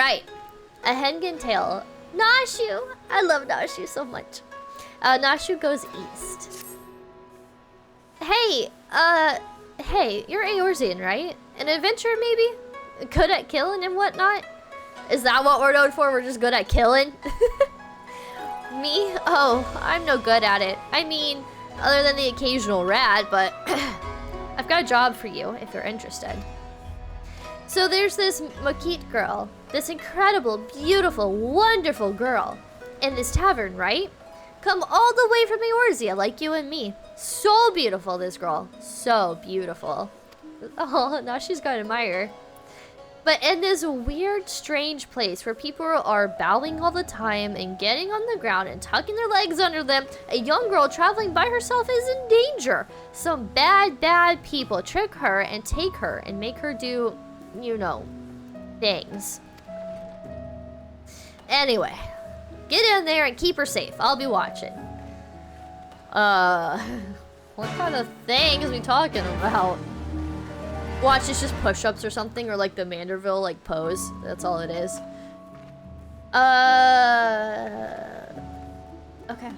Alright. A Hengen tail. Nashu! I love Nashu so much. Nashu goes east. Hey, hey, you're Eorzean, right? An adventurer, maybe? Good at killing and whatnot? Is that what we're known for? We're just good at killing? Me? Oh, I'm no good at it. I mean, other than the occasional rat, but I've got a job for you if you're interested. So there's this Makit girl, this incredible, beautiful, wonderful girl in this tavern, right? Come all the way from Eorzea, like you and me. So beautiful, this girl. So beautiful. Oh, now she's got an admirer. But in this weird, strange place where people are bowing all the time and getting on the ground and tucking their legs under them, a young girl traveling by herself is in danger. Some bad people trick her and take her and make her do, you know, things. Anyway, get in there and keep her safe. I'll be watching. What kind of things are we talking about? Watch, it's just push-ups or something, or like the Manderville like pose. That's all it is. Okay.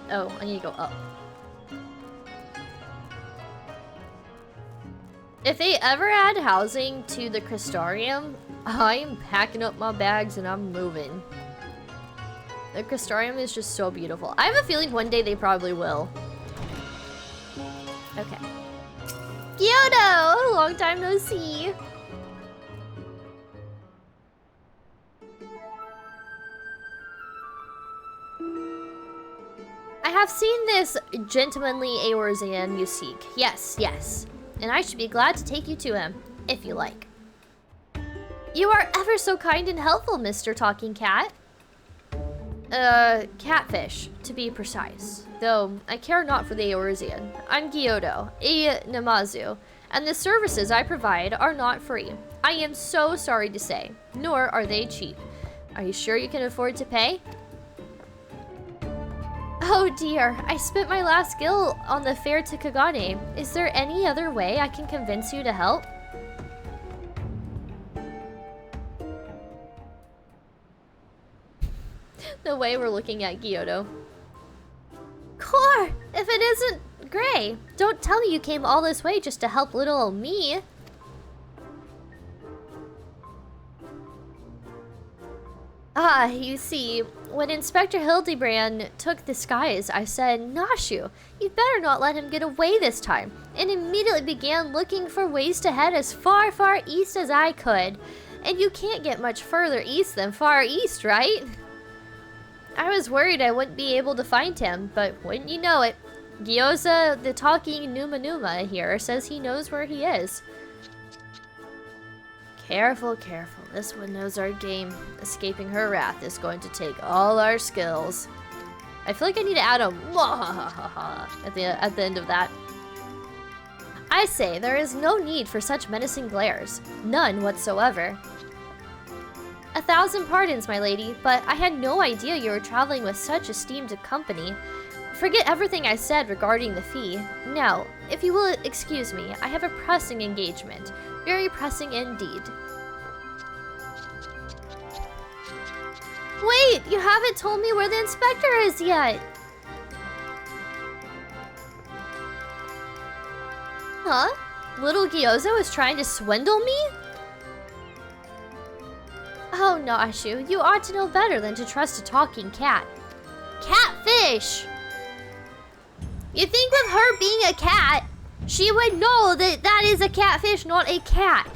Oh, I need to go up. If they ever add housing to the Crystarium, I'm packing up my bags and I'm moving. The Crystarium is just so beautiful. I have a feeling one day they probably will. Okay. Kyoto! Long time no see. I have seen this gentlemanly Eorzean you seek. Yes, yes. And I should be glad to take you to him, if you like. You are ever so kind and helpful, Mr. Talking Cat. Catfish, to be precise. Though, I care not for the Eorzean. I'm Gyoto, a Namazu, and the services I provide are not free. I am so sorry to say, nor are they cheap. Are you sure you can afford to pay? Oh dear, I spent my last gil on the fare to Kagane. Is there any other way I can convince you to help? The way we're looking at Gyoto. Core, if it isn't Gray, don't tell me you came all this way just to help little old me. Ah, you see, when Inspector Hildebrand took the skies, I said, Nashu, you'd better not let him get away this time, and immediately began looking for ways to head as far, far east as I could. And you can't get much further east than far east, right? I was worried I wouldn't be able to find him, but wouldn't you know it, Gyoza, the talking Numa here, says he knows where he is. Careful, careful. This one knows our game. Escaping her wrath is going to take all our skills. I feel like I need to add a at the end of that. I say, there is no need for such menacing glares. None whatsoever. 1,000 pardons, my lady, but I had no idea you were traveling with such esteemed company. Forget everything I said regarding the fee. Now, if you will excuse me, I have a pressing engagement. Very pressing indeed. Wait, you haven't told me where the inspector is yet. Huh? Little Gyoza was trying to swindle me? Oh, Nashu, you ought to know better than to trust a talking cat. Catfish! You think with her being a cat, she would know that that is a catfish, not a cat.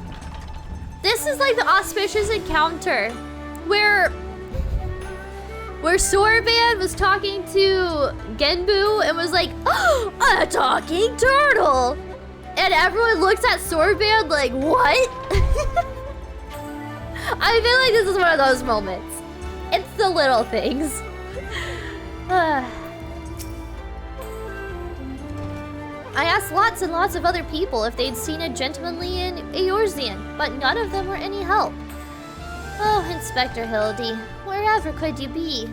This is like the auspicious encounter where Sorban was talking to Genbu and was like, oh, a talking turtle! And everyone looks at Sorban like, what? I feel like this is one of those moments. It's the little things. I asked lots and lots of other people if they'd seen a gentlemanly in Eorzean, but none of them were any help. Oh, Inspector Hildy, wherever could you be?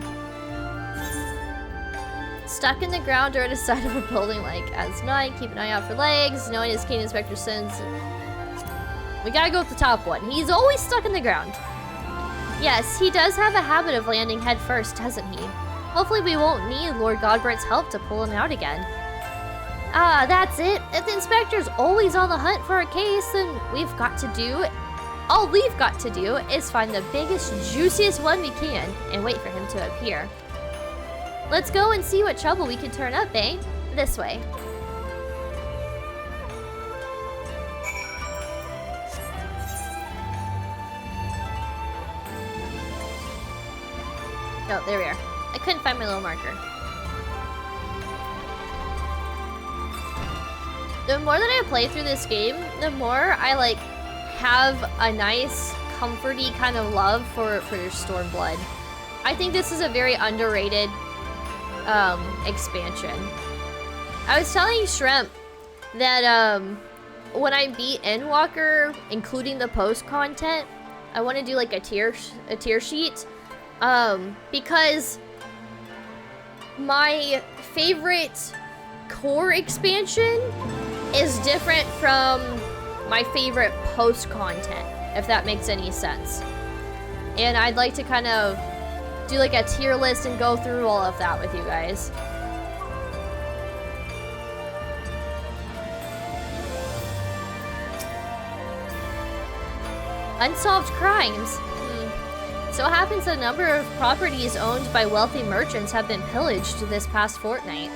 stuck in the ground or at the side of a building like as night. Keep an eye out for legs. Knowing his keen inspector sense. We gotta go with the top one. He's always stuck in the ground. Yes, he does have a habit of landing head first, doesn't he? Hopefully we won't need Lord Godbert's help to pull him out again. Ah, that's it. If the inspector's always on the hunt for a case, then all we've got to do is find the biggest, juiciest one we can and wait for him to appear. Let's go and see what trouble we can turn up, eh? This way. Oh, there we are. I couldn't find my little marker. The more that I play through this game, the more I like have a nice, comforty kind of love for Stormblood. I think this is a very underrated expansion. I was telling Shrimp that when I beat Endwalker, including the post content, I want to do like a tier sheet. Because my favorite core expansion is different from my favorite post content, if that makes any sense. And I'd like to kind of do like a tier list and go through all of that with you guys. Unsolved crimes. So it happens that a number of properties owned by wealthy merchants have been pillaged this past fortnight.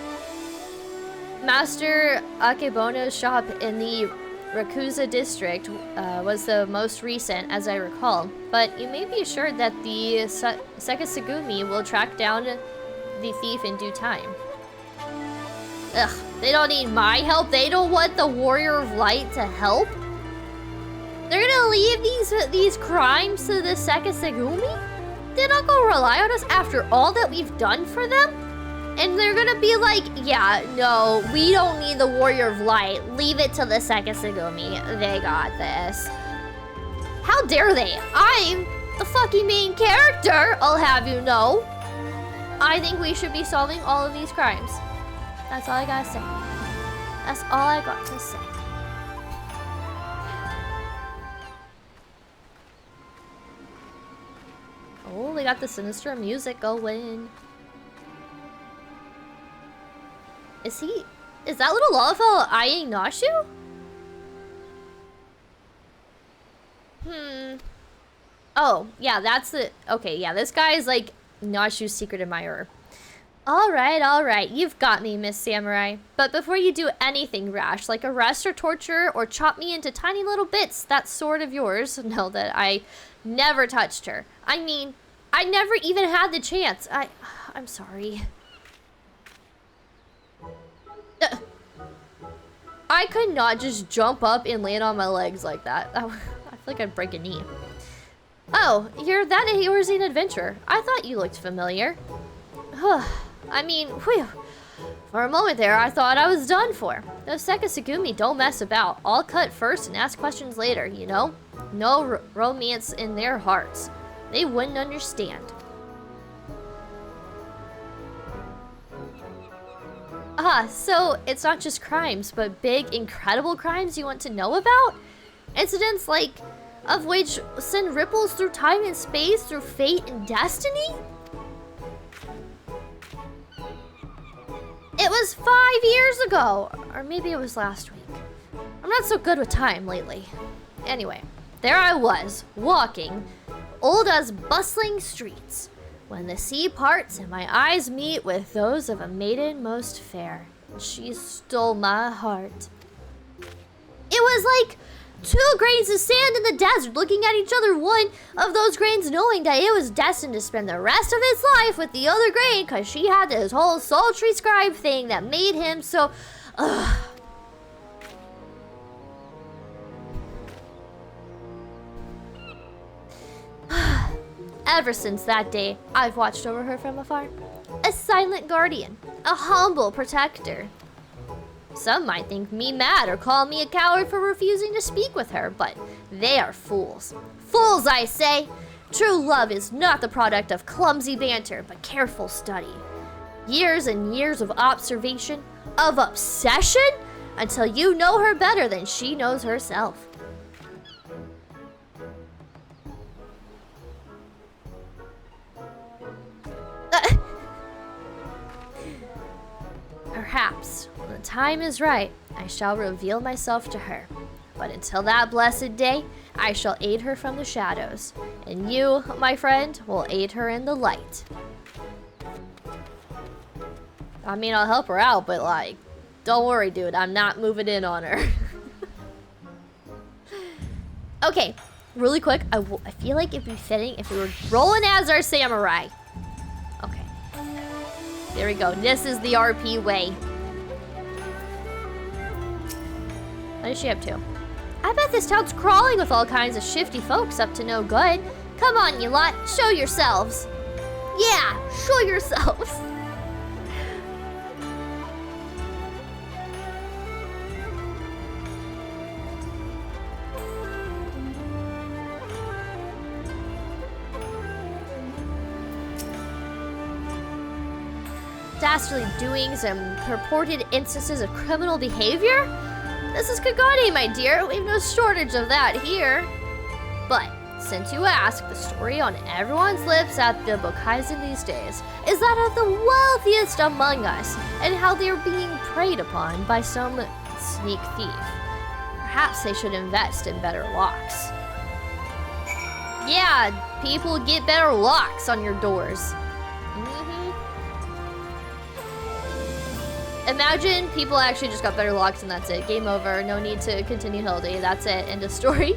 Master Akebono's shop in the Rakuza district was the most recent, as I recall, but you may be assured that the Sekisagumi will track down the thief in due time. Ugh, they don't need my help. They don't want the Warrior of Light to help. They're gonna leave these crimes to the Sekisagumi? They're not gonna rely on us after all that we've done for them? And they're gonna be like, yeah, no, we don't need the Warrior of Light. Leave it to the Sekisagumi. They got this. How dare they? I'm the fucking main character, I'll have you know. I think we should be solving all of these crimes. That's all I gotta say. That's all I got to say. Oh, we got the sinister music going. Is that little Lalafell eyeing Nashu? Oh, yeah, that's the... Okay, yeah, this guy is like Nashu's secret admirer. Alright, you've got me, Miss Samurai. But before you do anything rash, like arrest or torture or chop me into tiny little bits, that sword of yours, know that I never touched her. I mean, I never even had the chance. I'm sorry. I could not just jump up and land on my legs like that. I feel like I'd break a knee. Oh, you're that Eorzean adventurer. I thought you looked familiar. I mean, whew. For a moment there, I thought I was done for. Those Sekisagumi don't mess about. I'll cut first and ask questions later, you know? No romance in their hearts. They wouldn't understand. So it's not just crimes, but big, incredible crimes you want to know about? Incidents like, of which send ripples through time and space, through fate and destiny? It was 5 years ago, or maybe it was last week. I'm not so good with time lately. Anyway, there I was, walking, old as bustling streets, when the sea parts and my eyes meet with those of a maiden most fair. She stole my heart. It was like 2 grains of sand in the desert looking at each other, one of those grains knowing that it was destined to spend the rest of its life with the other grain because she had this whole sultry scribe thing that made him so... Ever since that day, I've watched over her from afar. A silent guardian, a humble protector. Some might think me mad or call me a coward for refusing to speak with her, but they are fools. Fools, I say! True love is not the product of clumsy banter, but careful study. Years and years of observation, of obsession, until you know her better than she knows herself. Perhaps, when the time is right, I shall reveal myself to her. But until that blessed day, I shall aid her from the shadows, and you, my friend, will aid her in the light. I mean, I'll help her out, but like, don't worry, dude, I'm not moving in on her. Okay, really quick, I feel like it'd be fitting if we were rolling as our samurai. Okay. There we go. This is the RP way. What does she up to? I bet this town's crawling with all kinds of shifty folks up to no good. Come on, you lot. Show yourselves. Yeah, show yourselves. Dastardly doings and purported instances of criminal behavior? This is Kagane, my dear. We've no shortage of that here. But since you ask, the story on everyone's lips at the Bokaizen these days is that of the wealthiest among us and how they are being preyed upon by some sneak thief. Perhaps they should invest in better locks. Yeah, people get better locks on your doors. Imagine people actually just got better locks and that's it. Game over. No need to continue Hildy. That's it. End of story.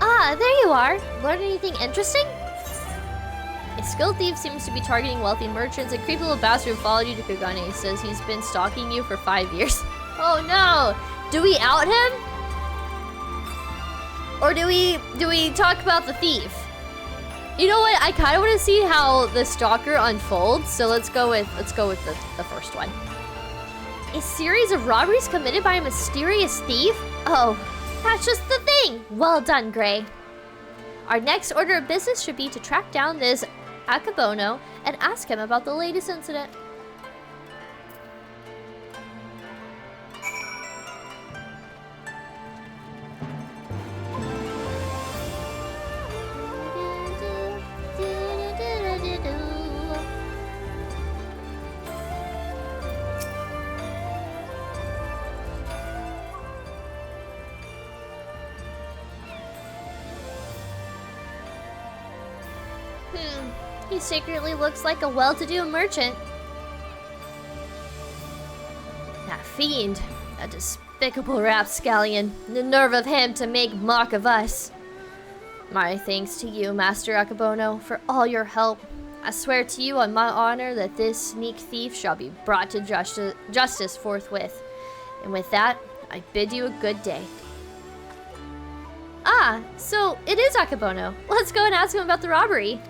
Ah, there you are. Learn anything interesting? A skilled thief seems to be targeting wealthy merchants. A creepy little bastard who followed you to Kagane says he's been stalking you for 5 years. Oh no! Do we out him? Or do we talk about the thief? You know what? I kind of want to see how the stalker unfolds. So let's go with the first one. A series of robberies committed by a mysterious thief? Oh, that's just the thing. Well done, Gray. Our next order of business should be to track down this Akabono and ask him about the latest incident. He secretly looks like a well-to-do merchant. That fiend, that despicable rapscallion, the nerve of him to make mock of us. My thanks to you, Master Akabono, for all your help. I swear to you on my honor that this sneak thief shall be brought to justice forthwith. And with that, I bid you a good day. Ah, so it is Akabono. Let's go and ask him about the robbery.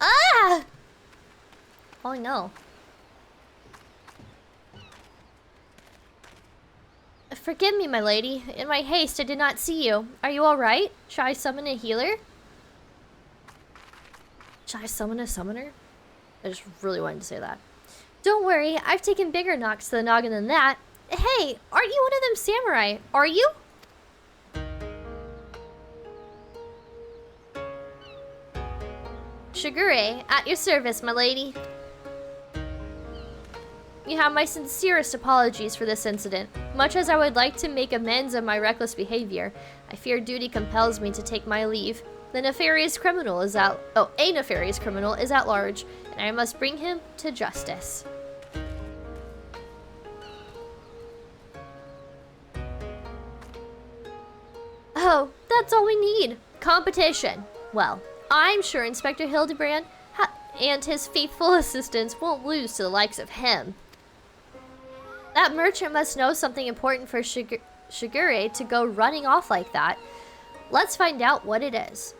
Ah! Oh no. Forgive me, my lady. In my haste, I did not see you. Are you alright? Shall I summon a healer? Shall I summon a summoner? I just really wanted to say that. Don't worry, I've taken bigger knocks to the noggin than that. Hey, aren't you one of them samurai? Are you? Shigure, at your service, my lady. You have my sincerest apologies for this incident. Much as I would like to make amends of my reckless behavior, I fear duty compels me to take my leave. A nefarious criminal is at large, and I must bring him to justice. Oh, that's all we need. Competition. Well, I'm sure Inspector Hildebrand and his faithful assistants won't lose to the likes of him. That merchant must know something important for Shigure to go running off like that. Let's find out what it is.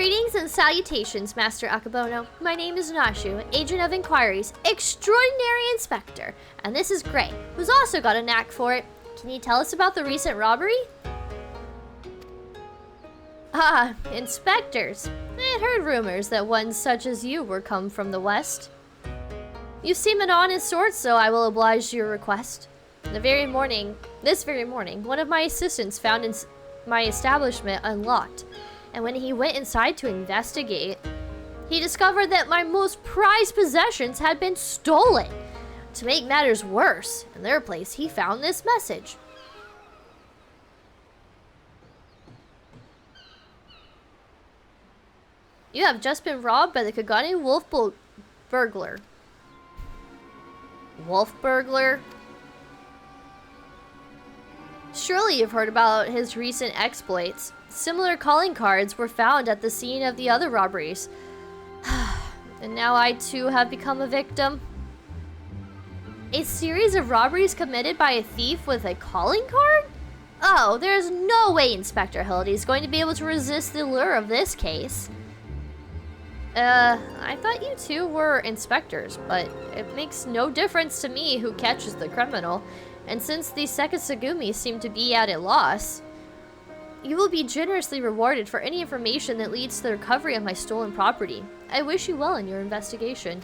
Greetings and salutations, Master Akabono. My name is Nashu, Agent of Inquiries, Extraordinary Inspector, and this is Gray, who's also got a knack for it. Can you tell us about the recent robbery? Ah, inspectors. I had heard rumors that ones such as you were come from the west. You seem an honest sort, so I will oblige to your request. This very morning, one of my assistants found my establishment unlocked, and when he went inside to investigate, he discovered that my most prized possessions had been stolen. To make matters worse, in their place, he found this message. You have just been robbed by the Kagane Wolf Burglar. Wolf Burglar? Surely you've heard about his recent exploits. Similar calling cards were found at the scene of the other robberies. And now I too have become a victim. A series of robberies committed by a thief with a calling card? Oh, there's no way Inspector Hildy is going to be able to resist the lure of this case. I thought you two were inspectors, but it makes no difference to me who catches the criminal. And since the Sekisagumi seem to be at a loss, you will be generously rewarded for any information that leads to the recovery of my stolen property. I wish you well in your investigation.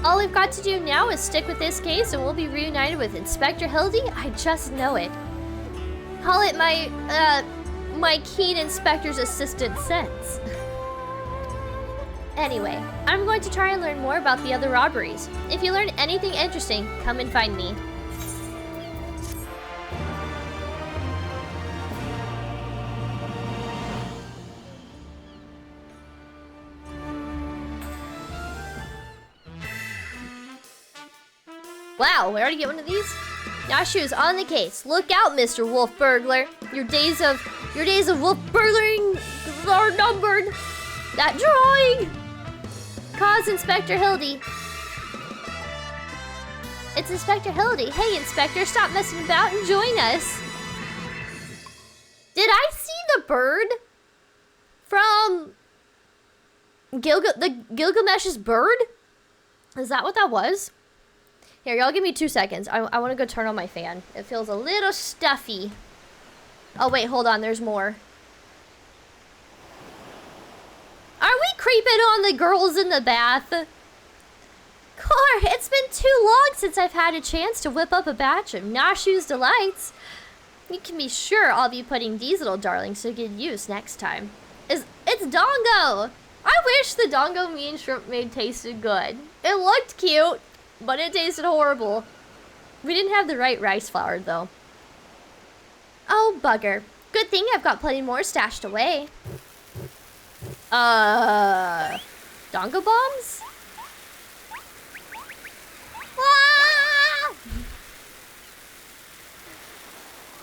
All I've got to do now is stick with this case and we'll be reunited with Inspector Hildy. I just know it. Call it my keen inspector's assistant sense. Anyway, I'm going to try and learn more about the other robberies. If you learn anything interesting, come and find me. Wow, we already get one of these? Nashu's on the case. Look out, Mr. Wolf Burglar. Your days of wolf burglaring are numbered. That drawing! Cause Inspector Hildy. It's Inspector Hildy. Hey, Inspector, stop messing about and join us. Did I see the bird from Gilgamesh's bird? Is that what that was? Here, y'all give me 2 seconds. I want to go turn on my fan. It feels a little stuffy. Oh, wait, hold on. There's more. Are we creeping on the girls in the bath? Core, it's been too long since I've had a chance to whip up a batch of Nashu's delights. You can be sure I'll be putting these little darlings to good use next time. It's Dongo! I wish the Dongo me and shrimp maid tasted good. It looked cute, but it tasted horrible. We didn't have the right rice flour, though. Oh, bugger. Good thing I've got plenty more stashed away. Dongo bombs? Ah!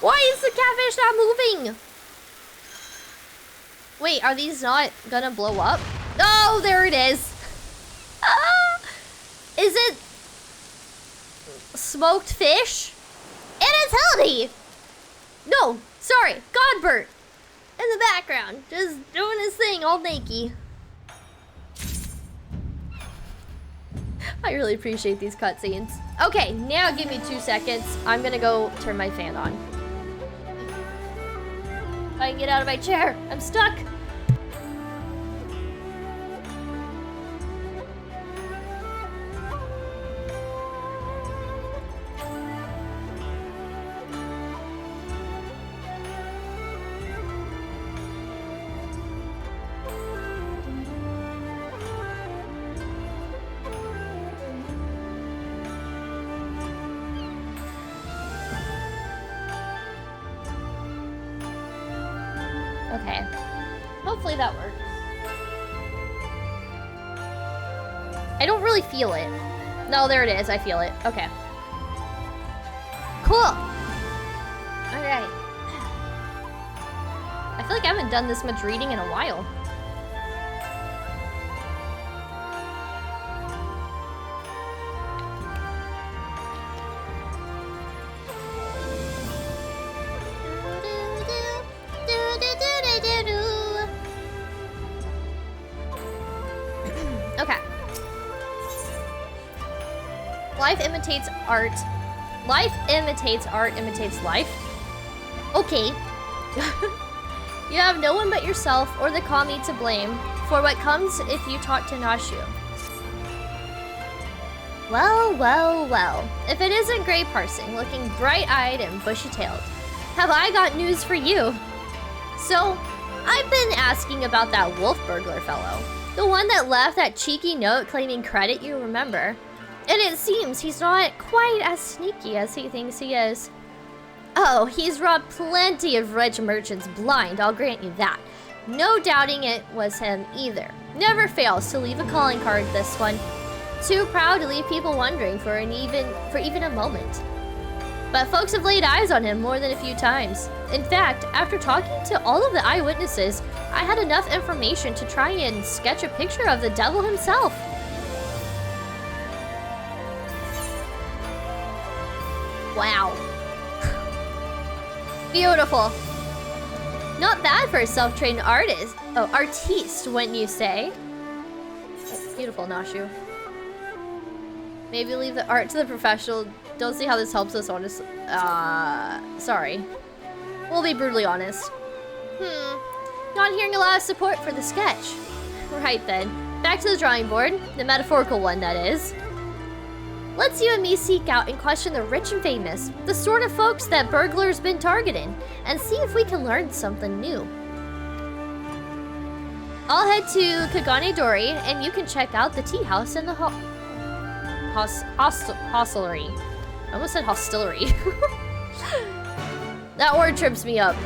Why is the catfish not moving? Wait, are these not gonna blow up? Oh, there it is. Is it smoked fish? It is Hildy! No, sorry, Godbert. In the background, just doing his thing all naked. I really appreciate these cutscenes. Okay, now give me 2 seconds. I'm gonna go turn my fan on. I can get out of my chair. I'm stuck. Okay. Hopefully that works. I don't really feel it. No, there it is. I feel it. Okay. Cool. Alright. I feel like I haven't done this much reading in a while. Okay. Life imitates art. Life imitates art imitates life. Okay. You have no one but yourself or the kami to blame for what comes if you talk to Nashu. Well, well, well. If it isn't Gray Parsing, looking bright-eyed and bushy-tailed, have I got news for you. So, I've been asking about that wolf burglar fellow. The one that left that cheeky note claiming credit, you remember. And it seems he's not quite as sneaky as he thinks he is. Oh, he's robbed plenty of rich merchants blind, I'll grant you that. No doubting it was him either. Never fails to leave a calling card, this one. Too proud to leave people wondering for even a moment. But folks have laid eyes on him more than a few times. In fact, after talking to all of the eyewitnesses, I had enough information to try and sketch a picture of the devil himself. Wow. Beautiful. Not bad for a self-trained artist. Oh, artiste, wouldn't you say? Beautiful, Nashu. Maybe leave the art to the professional. Don't see how this helps us, honestly. Sorry. We'll be brutally honest. Not hearing a lot of support for the sketch. Right then. Back to the drawing board. The metaphorical one, that is. Let's you and me seek out and question the rich and famous, the sort of folks that burglars been targeting, and see if we can learn something new. I'll head to Kagane Dori, and you can check out the tea house and the hostelry. I almost said hostelry. That word trips me up.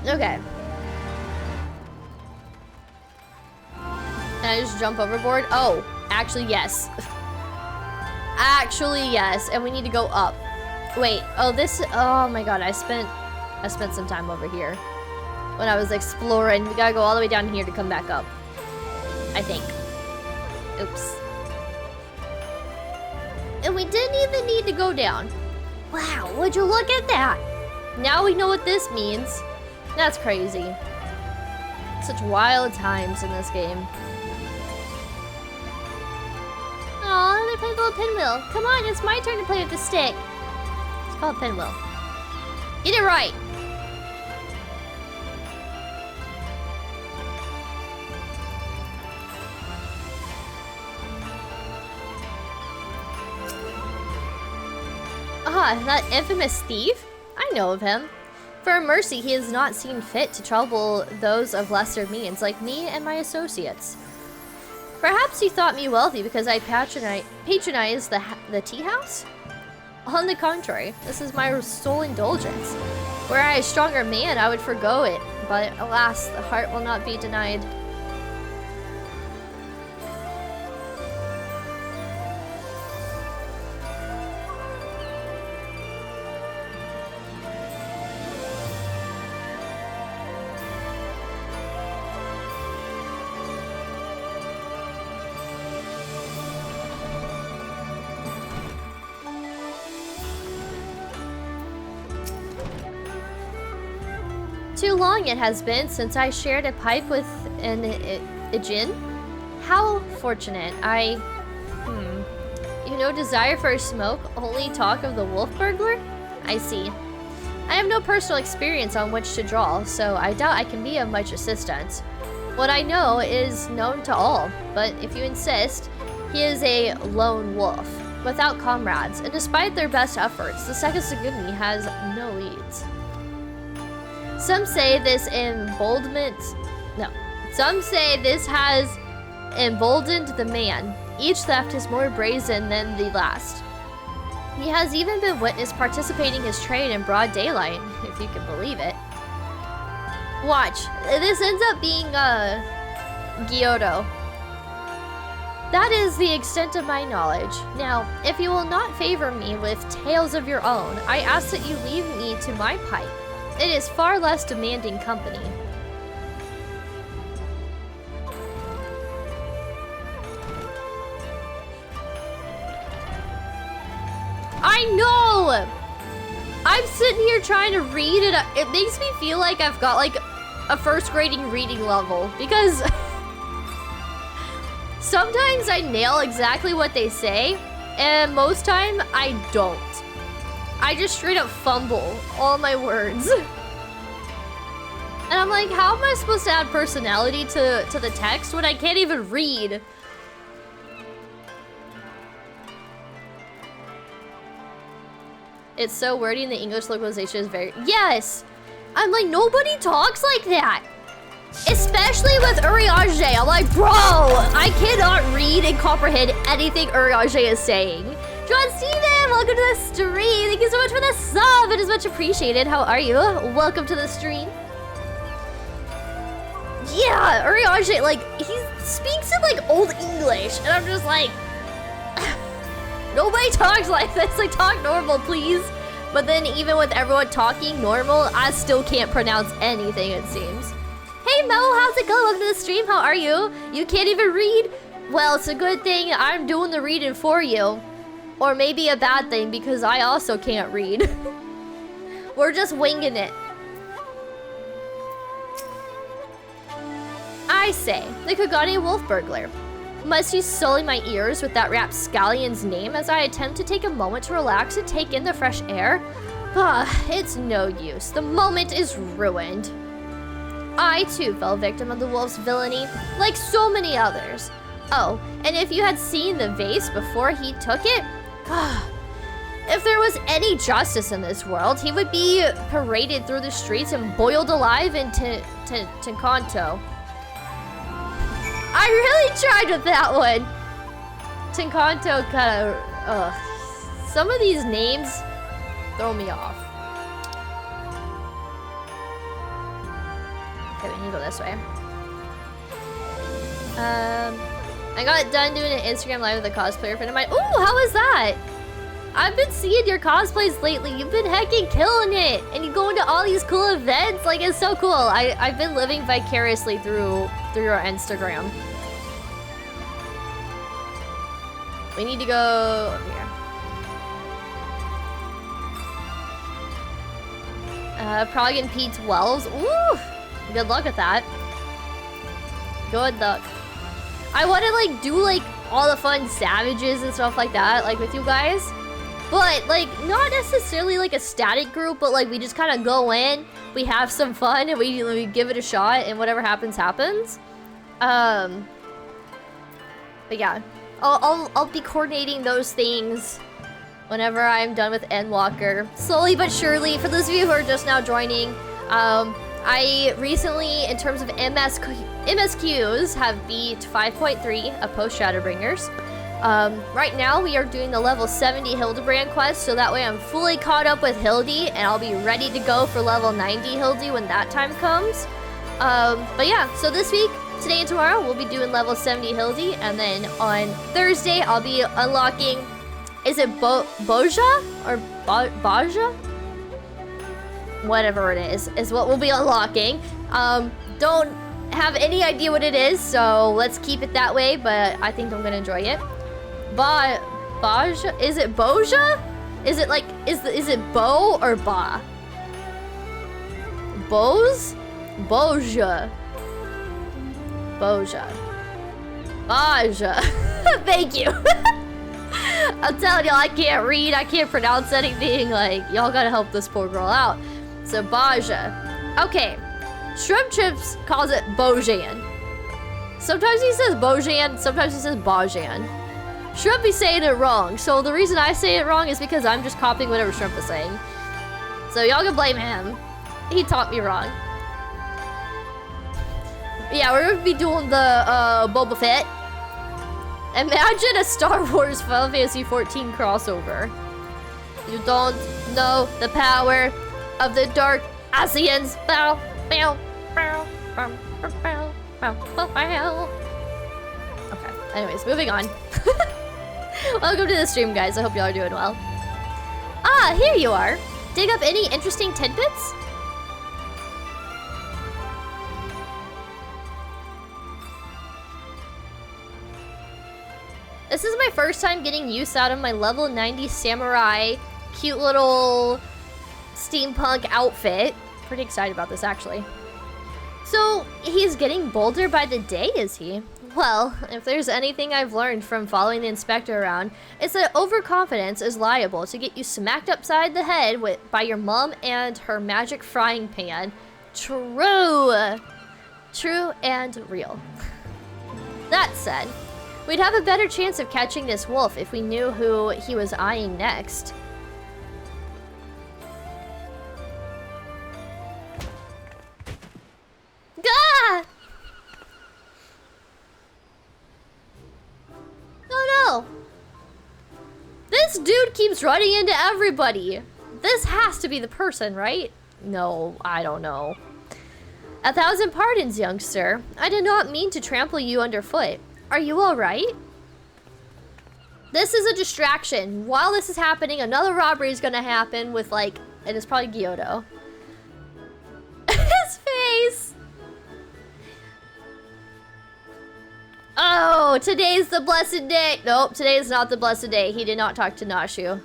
Okay. Can I just jump overboard? Oh, actually, yes. Actually, yes. And we need to go up. Wait. Oh, this. Oh my god. I spent some time over here when I was exploring. We gotta go all the way down here to come back up, I think. Oops. And we didn't even need to go down. Wow, would you look at that? Now we know what this means. That's crazy. Such wild times in this game. Aw, they played a little pinwheel. Come on, it's my turn to play with the stick. It's called pinwheel. Get it right. Ah, that infamous thief? I know of him. For mercy, he has not seen fit to trouble those of lesser means like me and my associates. Perhaps he thought me wealthy because I patronized the tea house? On the contrary, this is my sole indulgence. Were I a stronger man, I would forgo it, but alas, the heart will not be denied. Too long it has been since I shared a pipe with an Ijin. How fortunate. You know, desire for a smoke, only talk of the wolf burglar? I see. I have no personal experience on which to draw, so I doubt I can be of much assistance. What I know is known to all, but if you insist, he is a lone wolf, without comrades, and despite their best efforts, the second Sugumi has no leads. Some say this has emboldened the man. Each theft is more brazen than the last. He has even been witnessed participating his trade in broad daylight, if you can believe it. Watch, this ends up being Gyoro. That is the extent of my knowledge. Now, if you will not favor me with tales of your own, I ask that you leave me to my pipe. It is far less demanding company. I know! I'm sitting here trying to read and it makes me feel like I've got like a first grading reading level because sometimes I nail exactly what they say and most time I don't. I just straight up fumble all my words. And I'm like, how am I supposed to add personality to the text when I can't even read? It's so wordy and the English localization is very... Yes! I'm like, nobody talks like that. Especially with Uriage. I'm like, bro, I cannot read and comprehend anything Uriage is saying. John Steven, welcome to the stream. Thank you so much for the sub. It is much appreciated. How are you? Welcome to the stream. Yeah, Uriage, like, he speaks in like old English. And I'm just like... Nobody talks like this. Like, talk normal, please. But then even with everyone talking normal, I still can't pronounce anything, it seems. Hey, Mo, how's it going? Welcome to the stream. How are you? You can't even read? Well, it's a good thing I'm doing the reading for you. Or maybe a bad thing, because I also can't read. We're just winging it. I say, the Kagane Wolf Burglar. Must you sully my ears with that rapscallion's name as I attempt to take a moment to relax and take in the fresh air? Ah, it's no use. The moment is ruined. I too fell victim of the wolf's villainy, like so many others. Oh, and if you had seen the vase before he took it, if there was any justice in this world, he would be paraded through the streets and boiled alive in Tinkanto. I really tried with that one. Tinkanto kind of, some of these names throw me off. Okay, we need to go this way. I got done doing an Instagram live with a cosplayer friend of mine. Ooh, how was that? I've been seeing your cosplays lately. You've been heckin' killing it. And you go into all these cool events. Like, it's so cool. I've been living vicariously through your Instagram. We need to go over here. Prague and P12s. Ooh, good luck with that. Good luck. I want to like do like all the fun savages and stuff like that, like with you guys. But like not necessarily like a static group, but like we just kind of go in, we have some fun, and we give it a shot, and whatever happens, happens. But yeah, I'll be coordinating those things whenever I'm done with Endwalker. Slowly but surely, for those of you who are just now joining, I recently, in terms of MSQs, have beat 5.3 of Post Shadowbringers. Right now, we are doing the level 70 Hildebrand quest, so that way I'm fully caught up with Hildy, and I'll be ready to go for level 90 Hildy when that time comes. But yeah, so this week, today and tomorrow, we'll be doing level 70 Hildy, and then on Thursday, I'll be unlocking, is it Boja? Or Baja? Whatever it is what we'll be unlocking. Don't have any idea what it is, so let's keep it that way, but I think I'm gonna enjoy it. Baja? Is it Boja? Is it like, is it Bo or Ba? Boz? Boja. Boja. Baja. Thank you. I'm telling y'all, I can't read, I can't pronounce anything. Like, y'all gotta help this poor girl out. So, Baja. Okay. Shrimp Chips calls it Bojan. Sometimes he says Bojan, sometimes he says Bajan. Shrimp be saying it wrong, so the reason I say it wrong is because I'm just copying whatever Shrimp is saying. So y'all can blame him. He taught me wrong. Yeah, we're gonna be doing the Boba Fett. Imagine a Star Wars Final Fantasy XIV crossover. You don't know the power of the Dark Asians. Bow, bow, bow, bow, bow, bow, bow, bow. Okay, anyways, moving on. Welcome to the stream, guys. I hope y'all are doing well. Ah, here you are. Dig up any interesting tidbits? This is my first time getting use out of my level 90 samurai cute little steampunk outfit. Pretty excited about this, actually. So, he's getting bolder by the day, is he? Well, if there's anything I've learned from following the inspector around, it's that overconfidence is liable to get you smacked upside the head by your mom and her magic frying pan. True. True and real. That said, we'd have a better chance of catching this wolf if we knew who he was eyeing next. Gah! Oh no! This dude keeps running into everybody. This has to be the person, right? No, I don't know. 1,000 pardons, youngster. I did not mean to trample you underfoot. Are you alright? This is a distraction. While this is happening, another robbery is gonna happen with, like, and it's probably Gyoto. His face! Oh, today's the blessed day. Nope, today is not the blessed day. He did not talk to Nashu.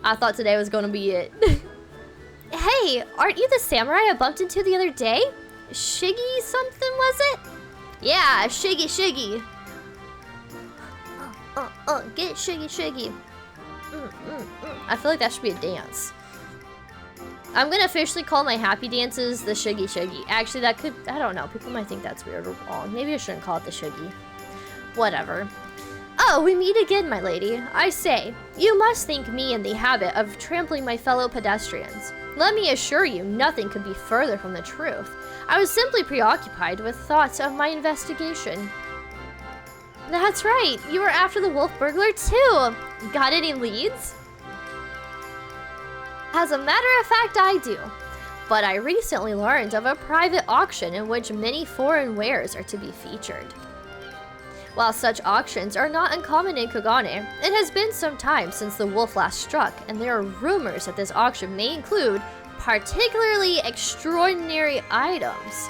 I thought today was gonna be it. Hey, aren't you the samurai I bumped into the other day? Shiggy something, was it? Yeah, Shiggy. Get Shiggy. I feel like that should be a dance. I'm gonna officially call my happy dances the Shiggy. Actually, that could, I don't know. People might think that's weird or wrong. Maybe I shouldn't call it the Shiggy. Whatever. Oh, we meet again, my lady. I say, you must think me in the habit of trampling my fellow pedestrians. Let me assure you, nothing could be further from the truth. I was simply preoccupied with thoughts of my investigation. That's right, you were after the wolf burglar too. Got any leads? As a matter of fact, I do. But I recently learned of a private auction in which many foreign wares are to be featured. While such auctions are not uncommon in Kagane, it has been some time since the wolf last struck, and there are rumors that this auction may include particularly extraordinary items.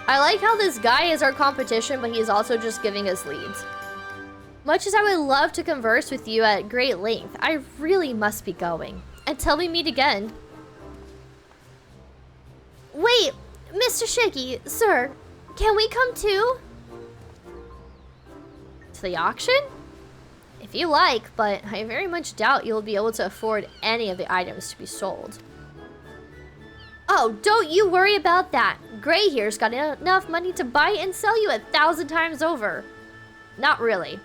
I like how this guy is our competition, but he is also just giving us leads. Much as I would love to converse with you at great length, I really must be going. Until we meet again. Wait, Mr. Shiggy, sir. Can we come too? To the auction? If you like, but I very much doubt you'll be able to afford any of the items to be sold. Oh, don't you worry about that. Gray here's got enough money to buy and sell you 1,000 times over. Not really.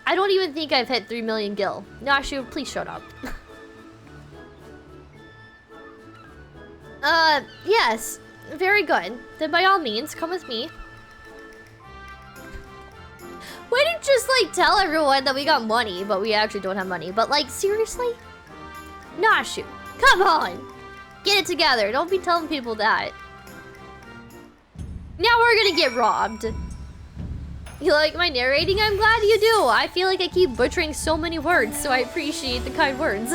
I don't even think I've hit 3 million gil. Nashu, please shut up. Yes. Very good. Then by all means, come with me. Why don't you just, like, tell everyone that we got money, but we actually don't have money? But, like, seriously? Nashu, come on! Get it together. Don't be telling people that. Now we're gonna get robbed. You like my narrating? I'm glad you do. I feel like I keep butchering so many words, so I appreciate the kind words.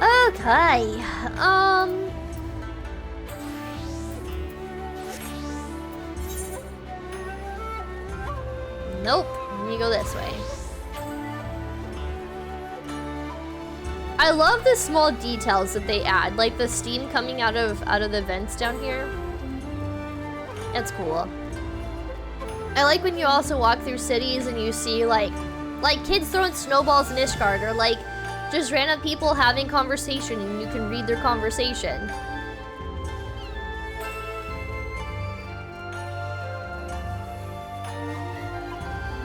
Okay. Nope. Let me go this way. I love the small details that they add, like the steam coming out of the vents down here. That's cool. I like when you also walk through cities and you see like kids throwing snowballs in Ishgard, or like just random people having conversation and you can read their conversation.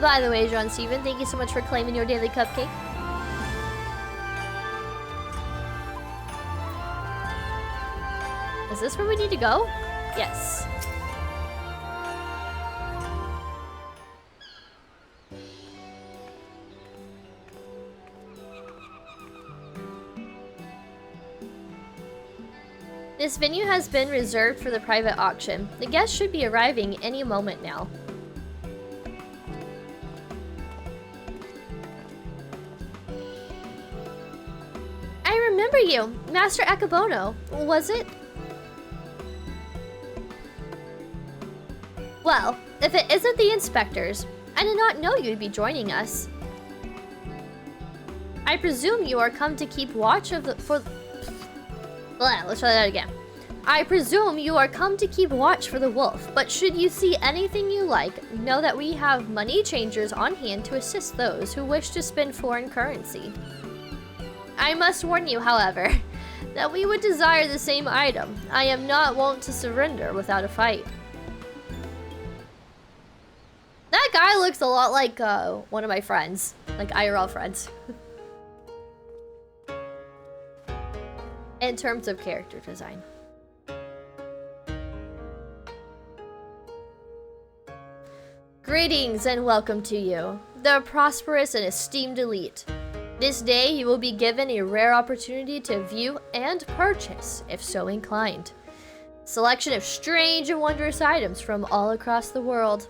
By the way, John Steven, thank you so much for claiming your daily cupcake. Is this where we need to go? Yes. This venue has been reserved for the private auction. The guests should be arriving any moment now. I remember you, Master Akabono, was it? Well, if it isn't the inspectors, I did not know you'd be joining us. I presume you are come to keep watch of the let's try that again. I presume you are come to keep watch for the wolf, but should you see anything you like, know that we have money changers on hand to assist those who wish to spend foreign currency. I must warn you, however, that we would desire the same item. I am not wont to surrender without a fight. That guy looks a lot like one of my friends, like IRL friends. In terms of character design. Greetings and welcome to you, the prosperous and esteemed elite. This day you will be given a rare opportunity to view and purchase, if so inclined. Selection of strange and wondrous items from all across the world.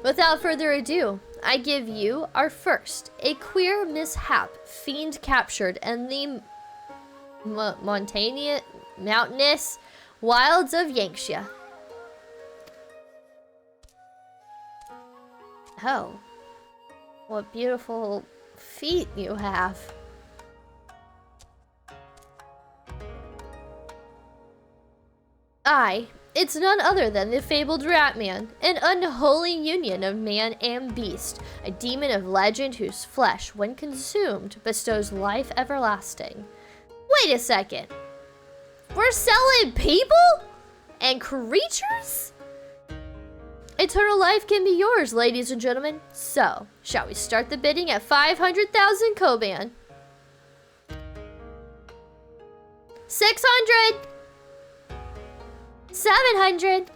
Without further ado, I give you our first, a queer mishap, fiend captured in the mountainous wilds of Yanxia. Oh, what beautiful feet you have. It's none other than the fabled Ratman, an unholy union of man and beast, a demon of legend whose flesh, when consumed, bestows life everlasting. Wait a second. We're selling people? And creatures? Eternal life can be yours, ladies and gentlemen. So, shall we start the bidding at 500,000 Koban? 600! 700!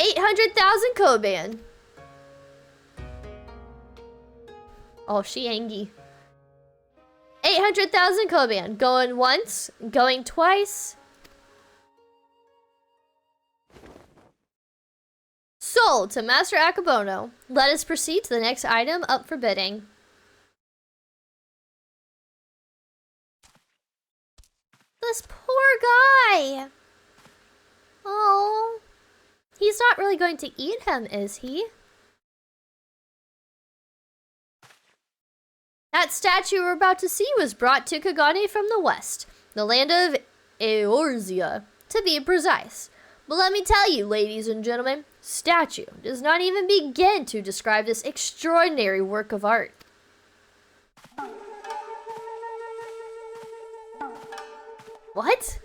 800,000 Koban. Oh, she angry. 800,000 Koban. Going once, going twice. Sold to Master Akabono. Let us proceed to the next item up for bidding. This poor guy. Oh. He's not really going to eat him, is he? That statue we're about to see was brought to Kagane from the west, the land of Eorzea, to be precise. But let me tell you, ladies and gentlemen, statue does not even begin to describe this extraordinary work of art. What?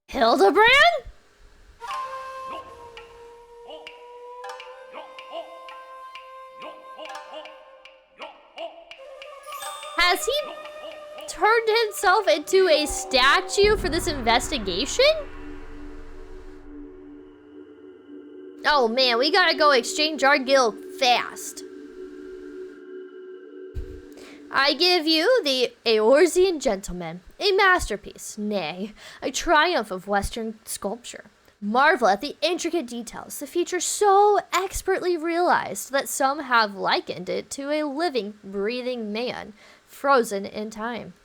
Hildebrand? Has he turned himself into a statue for this investigation? Oh man, we gotta go exchange our guild fast. I give you the Eorzean Gentleman, a masterpiece, nay, a triumph of Western sculpture. Marvel at the intricate details, the feature so expertly realized that some have likened it to a living, breathing man, frozen in time.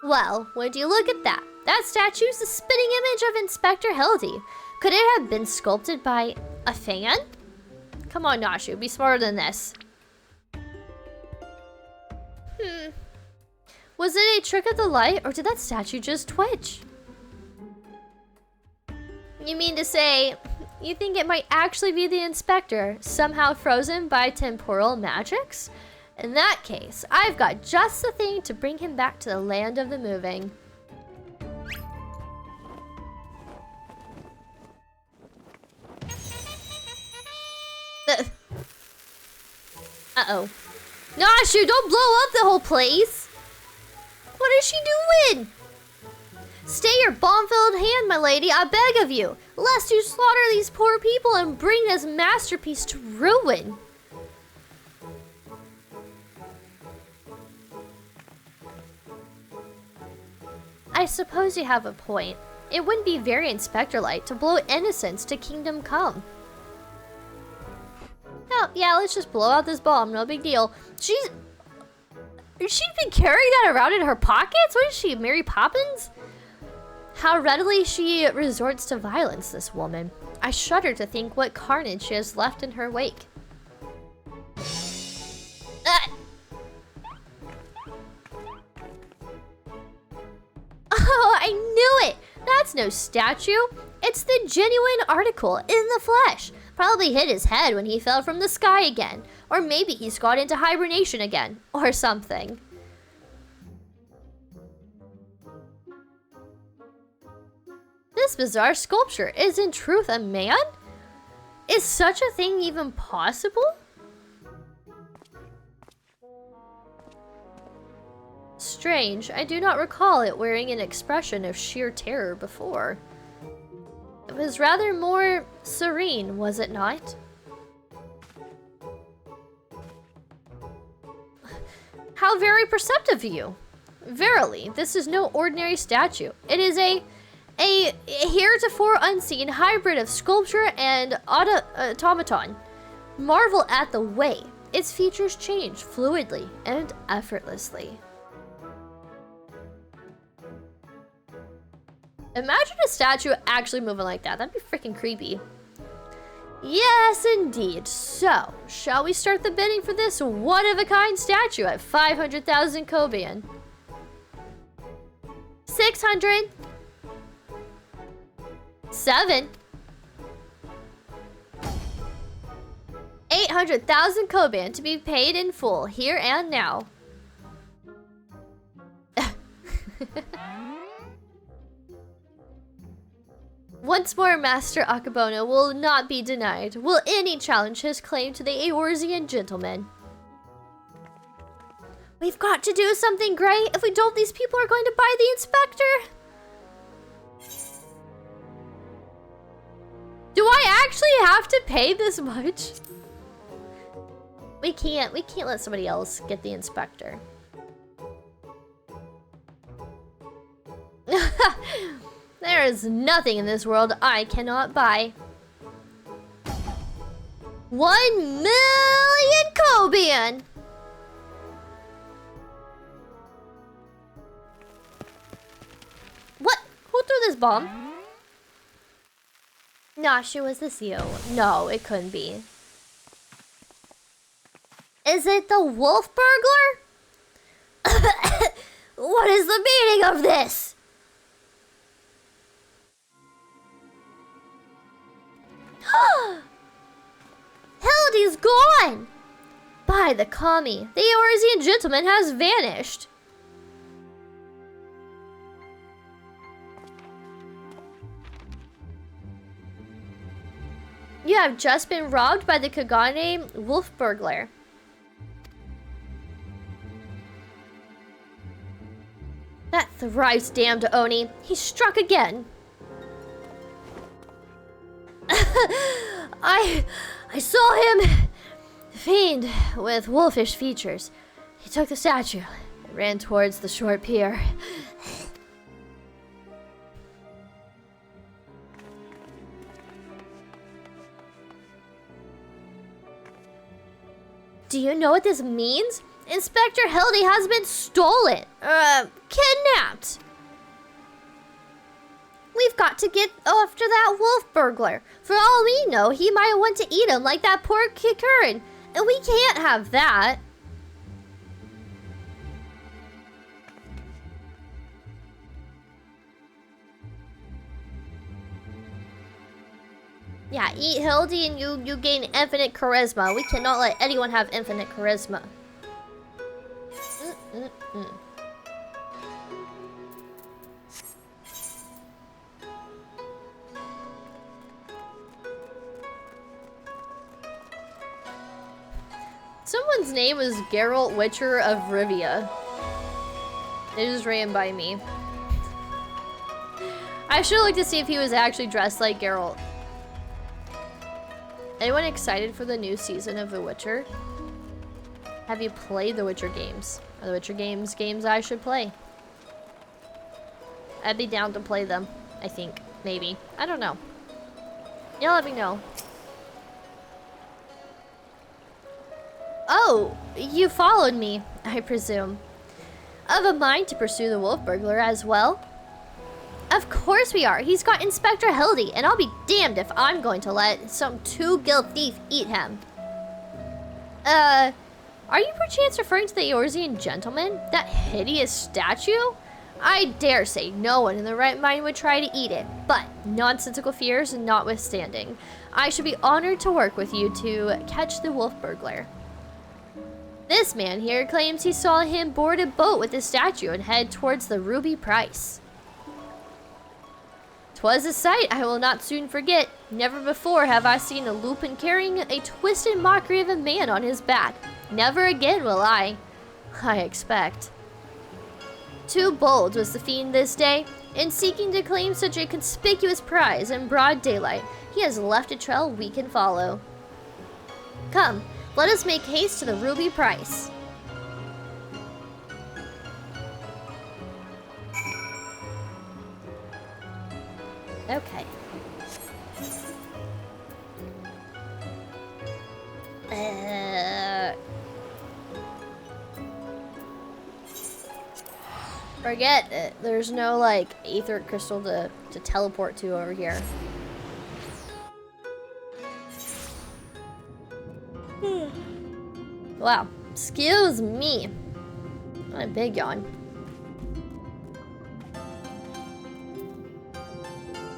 Well, would you look at that? That statue's the spitting image of Inspector Hildy. Could it have been sculpted by a fan? Come on, Nashu, be smarter than this. Was it a trick of the light, or did that statue just twitch? You mean to say, you think it might actually be the Inspector, somehow frozen by temporal magics? In that case, I've got just the thing to bring him back to the land of the moving. Uh-oh. Nashu, don't blow up the whole place! What is she doing? Stay your bomb-filled hand, my lady, I beg of you, lest you slaughter these poor people and bring this masterpiece to ruin. I suppose you have a point. It wouldn't be very Inspector-like to blow innocents to Kingdom Come. Oh, yeah, let's just blow out this bomb, no big deal. She's been carrying that around in her pockets? What is she, Mary Poppins? How readily she resorts to violence, this woman. I shudder to think what carnage she has left in her wake. Oh, I knew it! That's no statue. It's the genuine article in the flesh. Probably hit his head when he fell from the sky again. Or maybe he's got into hibernation again. Or something. This bizarre sculpture is in truth a man? Is such a thing even possible? Strange, I do not recall it wearing an expression of sheer terror before. It was rather more serene, was it not? How very perceptive of you. Verily, this is no ordinary statue. It is a heretofore unseen hybrid of sculpture and automaton. Marvel at the way its features change fluidly and effortlessly. Imagine a statue actually moving like that. That'd be freaking creepy. Yes, indeed. So, shall we start the bidding for this one-of-a-kind statue at 500,000 Kobian? 600. 7. 800,000 Koban to be paid in full, here and now. Once more, Master Akebono will not be denied. Will any challenge his claim to the Eorzean gentleman? We've got to do something, Gray. If we don't, these people are going to buy the inspector. Do I actually have to pay this much? We can't let somebody else get the inspector. There is nothing in this world I cannot buy. 1 million Kobian! What? Who threw this bomb? Gosh, was this you? No, it couldn't be. Is it the wolf burglar? What is the meaning of this? Hildy's gone! By the kami, the Eorzean gentleman has vanished. You have just been robbed by the Kagane wolf burglar. That thrice damned Oni. He struck again. I saw him. Fiend with wolfish features. He took the statue and ran towards the short pier. Do you know what this means? Inspector Hildy has been stolen. Kidnapped. We've got to get after that wolf burglar. For all we know, he might want to eat him like that poor Kikurin. And we can't have that. Yeah, eat Hildy and you gain infinite charisma. We cannot let anyone have infinite charisma. Someone's name is Geralt Witcher of Rivia. It just ran by me. I should look to see if he was actually dressed like Geralt. Anyone excited for the new season of The Witcher? Have you played The Witcher games? Are The Witcher games I should play? I'd be down to play them, I think. Maybe. I don't know. Y'all let me know. Oh, you followed me, I presume. Of a mind to pursue the wolf burglar as well? Of course we are. He's got Inspector Hildy, and I'll be damned if I'm going to let some two-gill thief eat him. Are you perchance referring to the Eorzean gentleman? That hideous statue? I dare say no one in their right mind would try to eat it, but nonsensical fears notwithstanding, I should be honored to work with you to catch the wolf burglar. This man here claims he saw him board a boat with the statue and head towards the Ruby Price. 'Twas a sight I will not soon forget. Never before have I seen a lupin carrying a twisted mockery of a man on his back. Never again will I expect. Too bold was the fiend this day. In seeking to claim such a conspicuous prize in broad daylight, he has left a trail we can follow. Come, let us make haste to the Ruby Price. Okay. Forget it. There's no, like, aether crystal to teleport to over here. Wow. Excuse me. What a big yawn.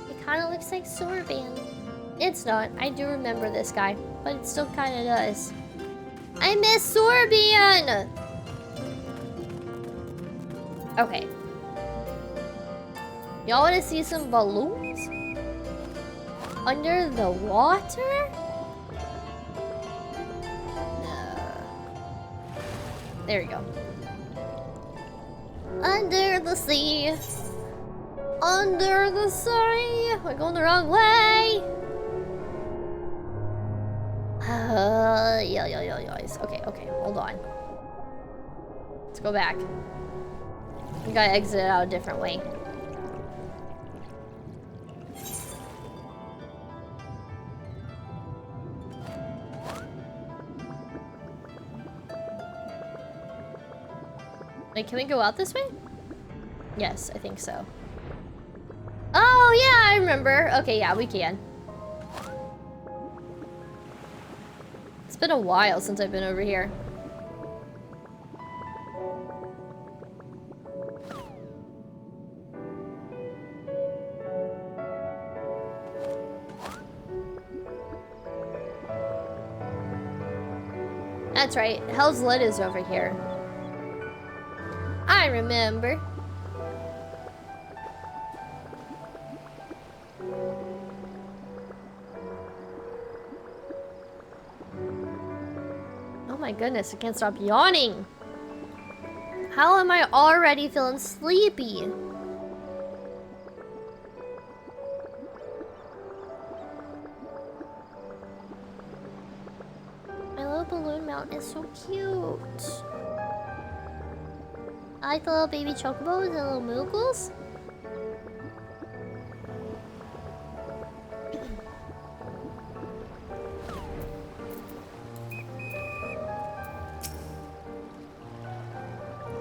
It kind of looks like Sorban. It's not. I do remember this guy, but it still kind of does. I miss Sorban! Okay. Y'all want to see some balloons? Under the water? There you go. Under the sea. Under the sea. We're going the wrong way. Yeah. Okay, hold on. Let's go back. We gotta exit out a different way. Wait, can we go out this way? Yes, I think so. Oh, yeah, I remember. Okay, yeah, we can. It's been a while since I've been over here. That's right, Hell's Lit is over here. I remember. Oh my goodness, I can't stop yawning. How am I already feeling sleepy? My little balloon mountain is so cute. I like the little baby chocobos and little moogles.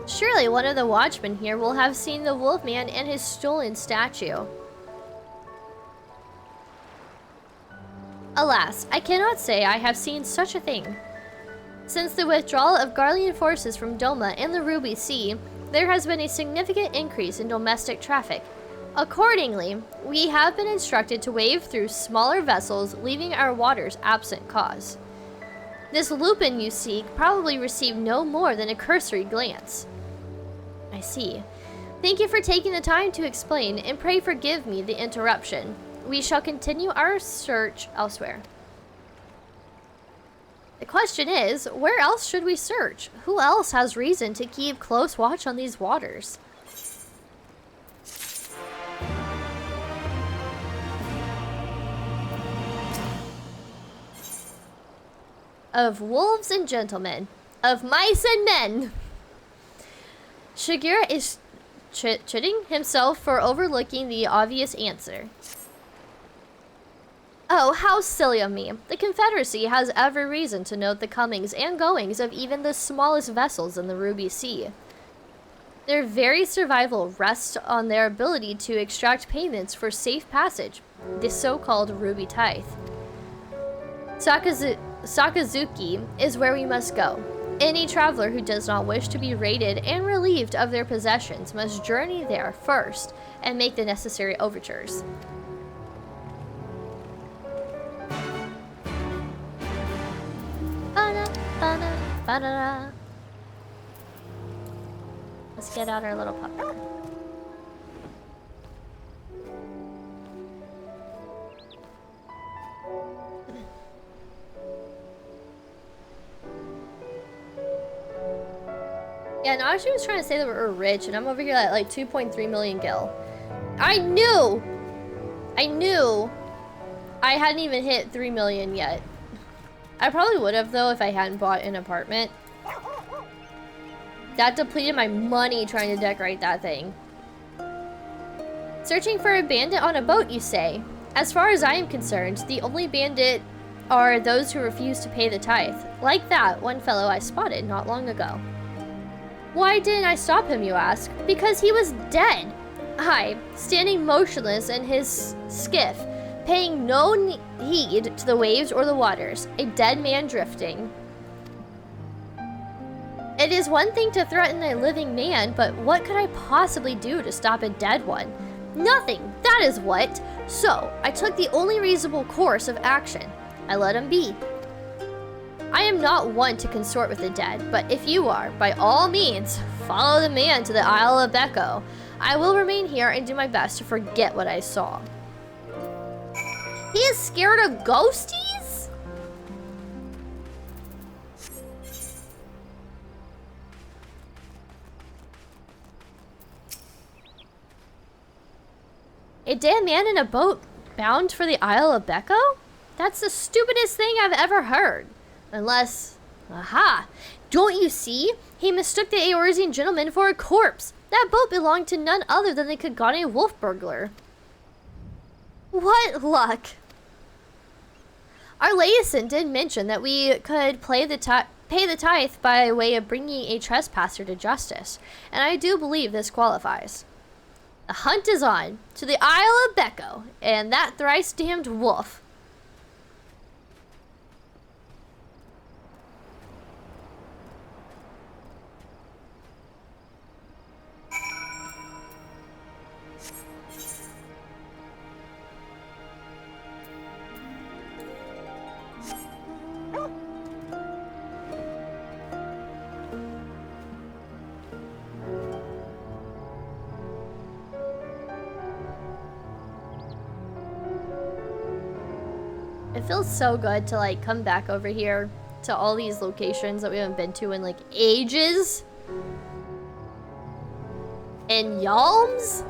Surely one of the watchmen here will have seen the wolfman and his stolen statue. Alas, I cannot say I have seen such a thing. Since the withdrawal of Garlean forces from Doma and the Ruby Sea, there has been a significant increase in domestic traffic. Accordingly, we have been instructed to wade through smaller vessels, leaving our waters absent cause. This lupin you seek probably received no more than a cursory glance. I see. Thank you for taking the time to explain, and pray forgive me the interruption. We shall continue our search elsewhere. The question is, where else should we search? Who else has reason to keep close watch on these waters? Of wolves and gentlemen, of mice and men. Shigura is chiding himself for overlooking the obvious answer. Oh, how silly of me. The Confederacy has every reason to note the comings and goings of even the smallest vessels in the Ruby Sea. Their very survival rests on their ability to extract payments for safe passage, the so-called ruby tithe. Sakazuki is where we must go. Any traveler who does not wish to be raided and relieved of their possessions must journey there first and make the necessary overtures. Ba-da. Let's get out our little pupper. Yeah, no, she was trying to say that we're rich, and I'm over here at like 2.3 million gil. I knew I hadn't even hit 3 million yet. I probably would have, though, if I hadn't bought an apartment. That depleted my money trying to decorate that thing. Searching for a bandit on a boat, you say? As far as I am concerned, the only bandit are those who refuse to pay the tithe. Like that one fellow I spotted not long ago. Why didn't I stop him, you ask? Because he was dead. I, standing motionless in his skiff, paying no heed to the waves or the waters, a dead man drifting. It is one thing to threaten a living man, but what could I possibly do to stop a dead one? Nothing, that is what. So, I took the only reasonable course of action. I let him be. I am not one to consort with the dead, but if you are, by all means, follow the man to the Isle of Becco. I will remain here and do my best to forget what I saw. He is scared of ghosties? A dead man in a boat bound for the Isle of Becco? That's the stupidest thing I've ever heard. Unless... Aha! Don't you see? He mistook the Eorzean gentleman for a corpse. That boat belonged to none other than the Kagane wolf burglar. What luck! Our liaison did mention that we could pay the tithe by way of bringing a trespasser to justice, and I do believe this qualifies. The hunt is on, to the Isle of Becco, and that thrice-damned wolf. It feels so good to like come back over here to all these locations that we haven't been to in like ages. And Yalms?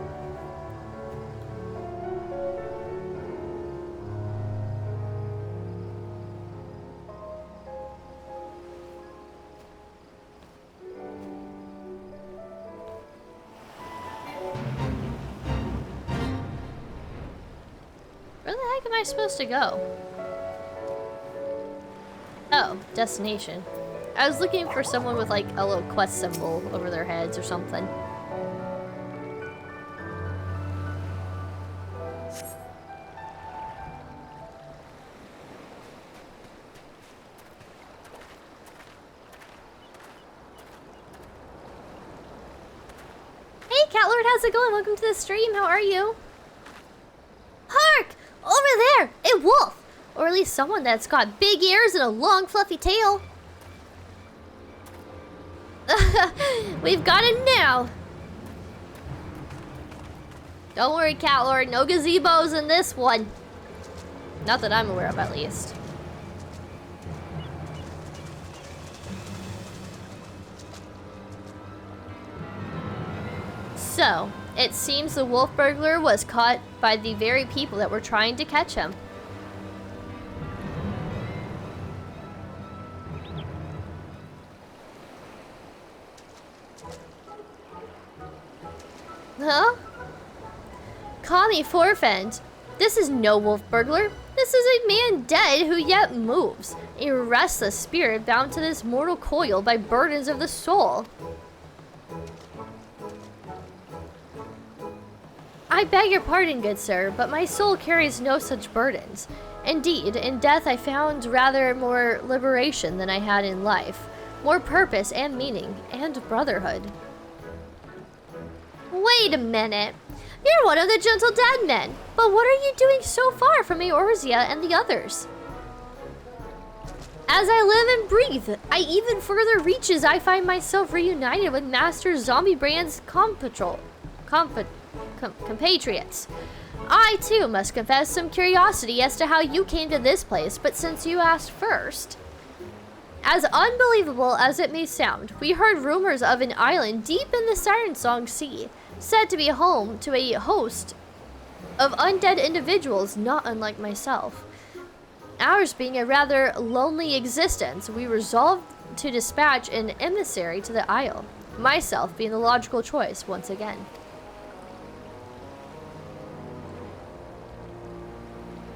Where the heck am I supposed to go? Oh, destination. I was looking for someone with like a little quest symbol over their heads or something. Hey Catlord, how's it going? Welcome to the stream, how are you? Hark! Over there! A wolf! Or at least someone that's got big ears and a long fluffy tail. We've got it now. Don't worry, Catlord. No gazebos in this one. Not that I'm aware of, at least. So, it seems the wolf burglar was caught by the very people that were trying to catch him. Huh? Kami Forfend. This is no wolf burglar. This is a man dead who yet moves. A restless spirit bound to this mortal coil by burdens of the soul. I beg your pardon, good sir, but my soul carries no such burdens. Indeed, in death I found rather more liberation than I had in life. More purpose and meaning, and brotherhood. Wait a minute. You're one of the gentle dead men. But what are you doing so far from Eorzea and the others? As I live and breathe, I even further reaches I find myself reunited with Master Zombiebrand's compatriots. I, too, must confess some curiosity as to how you came to this place, but since you asked first... As unbelievable as it may sound, we heard rumors of an island deep in the Siren Song Sea, said to be home to a host of undead individuals not unlike myself. Ours being a rather lonely existence, we resolved to dispatch an emissary to the isle, myself being the logical choice once again.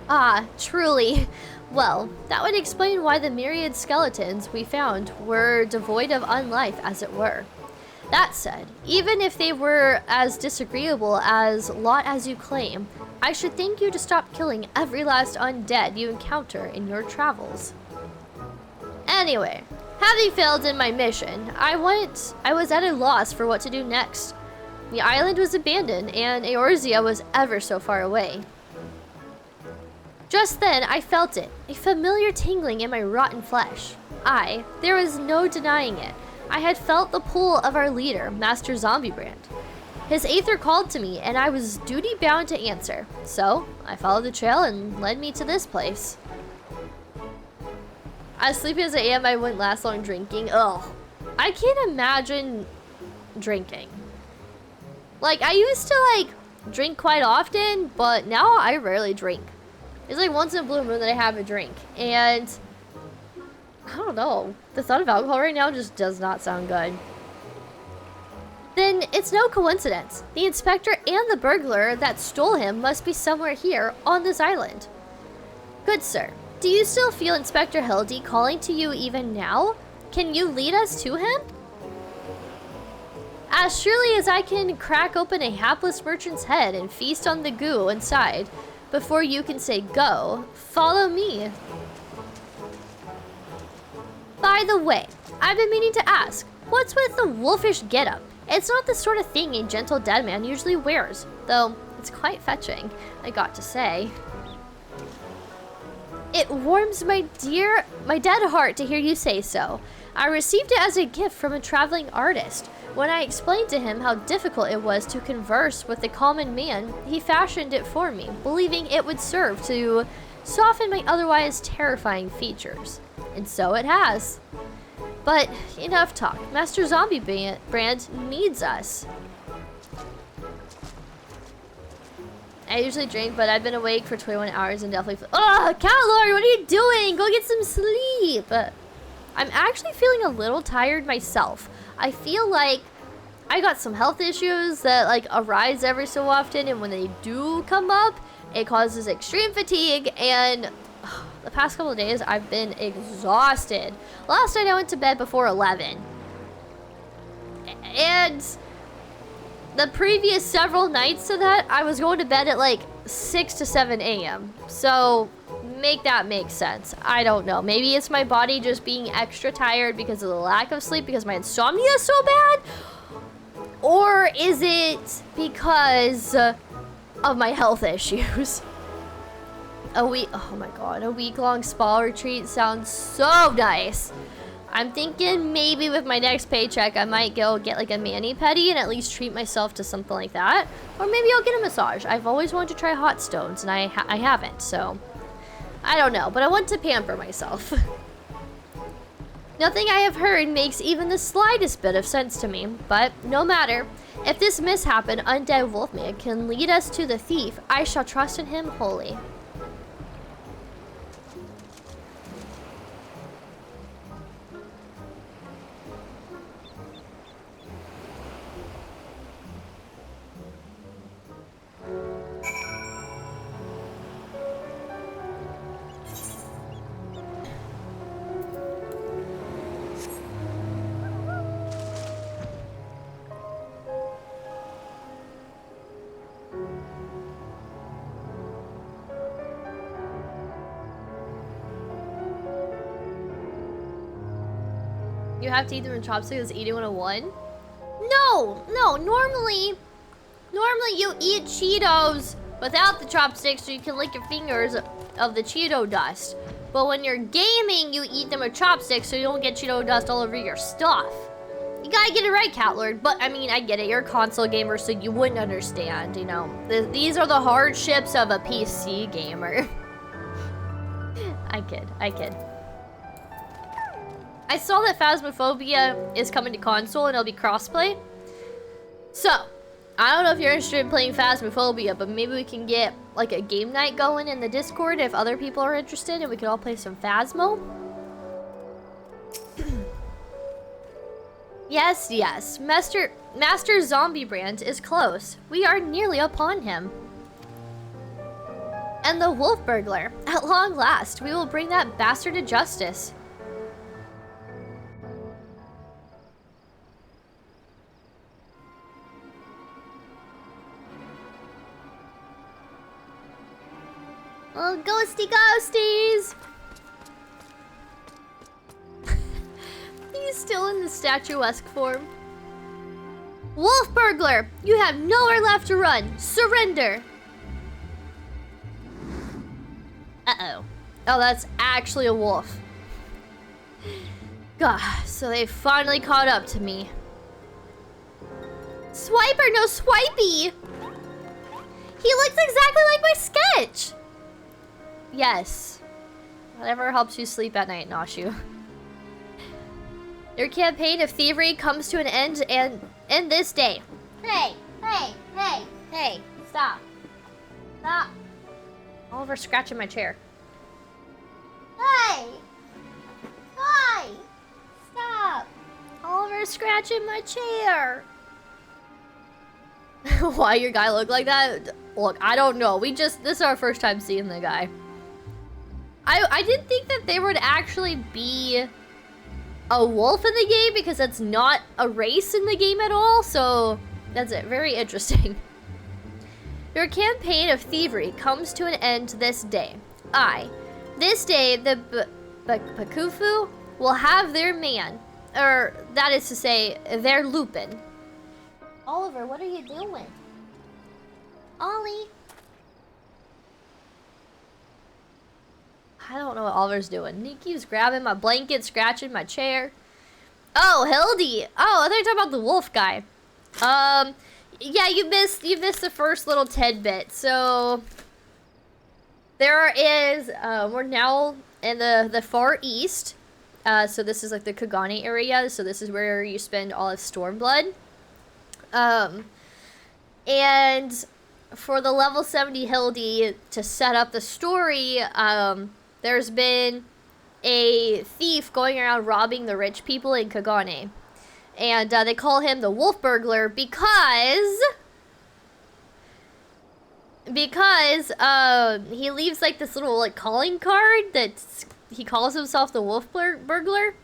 Ah, truly. Well, that would explain why the myriad skeletons we found were devoid of unlife, as it were. That said, even if they were as disagreeable as lot as you claim, I should thank you to stop killing every last undead you encounter in your travels. Anyway, having failed in my mission, I was at a loss for what to do next. The island was abandoned, and Eorzea was ever so far away. Just then, I felt it, a familiar tingling in my rotten flesh. There was no denying it. I had felt the pull of our leader, Master Zombiebrand. His aether called to me, and I was duty-bound to answer. So, I followed the trail and led me to this place. As sleepy as I am, I wouldn't last long drinking. Ugh. I can't imagine drinking. Like, I used to, drink quite often, but now I rarely drink. It's like once in a blue moon that I have a drink. And I don't know. The thought of alcohol right now just does not sound good. Then it's no coincidence. The inspector and the burglar that stole him must be somewhere here on this island. Good sir, do you still feel Inspector Hildy calling to you even now? Can you lead us to him? As surely as I can crack open a hapless merchant's head and feast on the goo inside, before you can say go, follow me. By the way, I've been meaning to ask, what's with the wolfish getup? It's not the sort of thing a gentle dead man usually wears, though it's quite fetching, I got to say. It warms my dead heart to hear you say so. I received it as a gift from a traveling artist. When I explained to him how difficult it was to converse with the common man, he fashioned it for me, believing it would serve to soften my otherwise terrifying features. And so it has. But enough talk. Master Zombiebrand needs us. I usually drink, but I've been awake for 21 hours and definitely oh, Callor, what are you doing? Go get some sleep. I'm actually feeling a little tired myself. I feel like I got some health issues that arise every so often, and when they do come up, it causes extreme fatigue, and the past couple of days I've been exhausted. Last night I went to bed before 11. And the previous several nights to that, I was going to bed at 6 to 7 a.m. So make that make sense. I don't know. Maybe it's my body just being extra tired because of the lack of sleep, because my insomnia is so bad? Or is it because of my health issues? Oh my god, a week-long spa retreat sounds so nice. I'm thinking maybe with my next paycheck, I might go get a mani-pedi and at least treat myself to something like that. Or maybe I'll get a massage. I've always wanted to try hot stones, and I haven't, so I don't know, but I want to pamper myself. Nothing I have heard makes even the slightest bit of sense to me, but no matter. If this mishap, an undead wolfman, can lead us to the thief, I shall trust in him wholly. You have to eat them in chopsticks. Is eating 101? No, no. Normally you eat Cheetos without the chopsticks so you can lick your fingers of the Cheeto dust. But when you're gaming, you eat them with chopsticks so you don't get Cheeto dust all over your stuff. You gotta get it right, Cat Lord. But I mean, I get it. You're a console gamer, so you wouldn't understand. You know, these are the hardships of a PC gamer. I kid. I saw that Phasmophobia is coming to console and it'll be crossplay. So, I don't know if you're interested in playing Phasmophobia, but maybe we can get like a game night going in the Discord if other people are interested and we can all play some Phasmo. Yes. Master Zombie Brand is close. We are nearly upon him. And the Wolf Burglar. At long last, we will bring that bastard to justice. Oh, ghosties! He's still in the statuesque form. Wolf Burglar! You have nowhere left to run. Surrender! Uh-oh. Oh, that's actually a wolf. God, so they finally caught up to me. Swiper, no swipey! He looks exactly like my sketch! Yes. Whatever helps you sleep at night, Noshu. Your campaign of thievery comes to an end and end this day. Hey! Stop. Oliver scratching my chair. Hey! Stop! Oliver scratching my chair. Why your guy look like that? Look, I don't know. This is our first time seeing the guy. I didn't think that there would actually be a wolf in the game because that's not a race in the game at all, so that's it. Very interesting. Your campaign of thievery comes to an end this day. This day, the Bakufu will have their man, or that is to say, their Lupin. Oliver, what are you doing? Ollie. I don't know what Oliver's doing. He keeps grabbing my blanket, scratching my chair. Oh, Hildy. Oh, I thought you were talking about the wolf guy. Yeah, you missed the first little tidbit. So there is we're now in the far east. So this is like the Kagane area. So this is where you spend all of Stormblood. And for the level 70 Hildy to set up the story, there's been a thief going around robbing the rich people in Kagane. And they call him the Wolf Burglar because he leaves like this little like calling card that he calls himself the Wolf Burglar.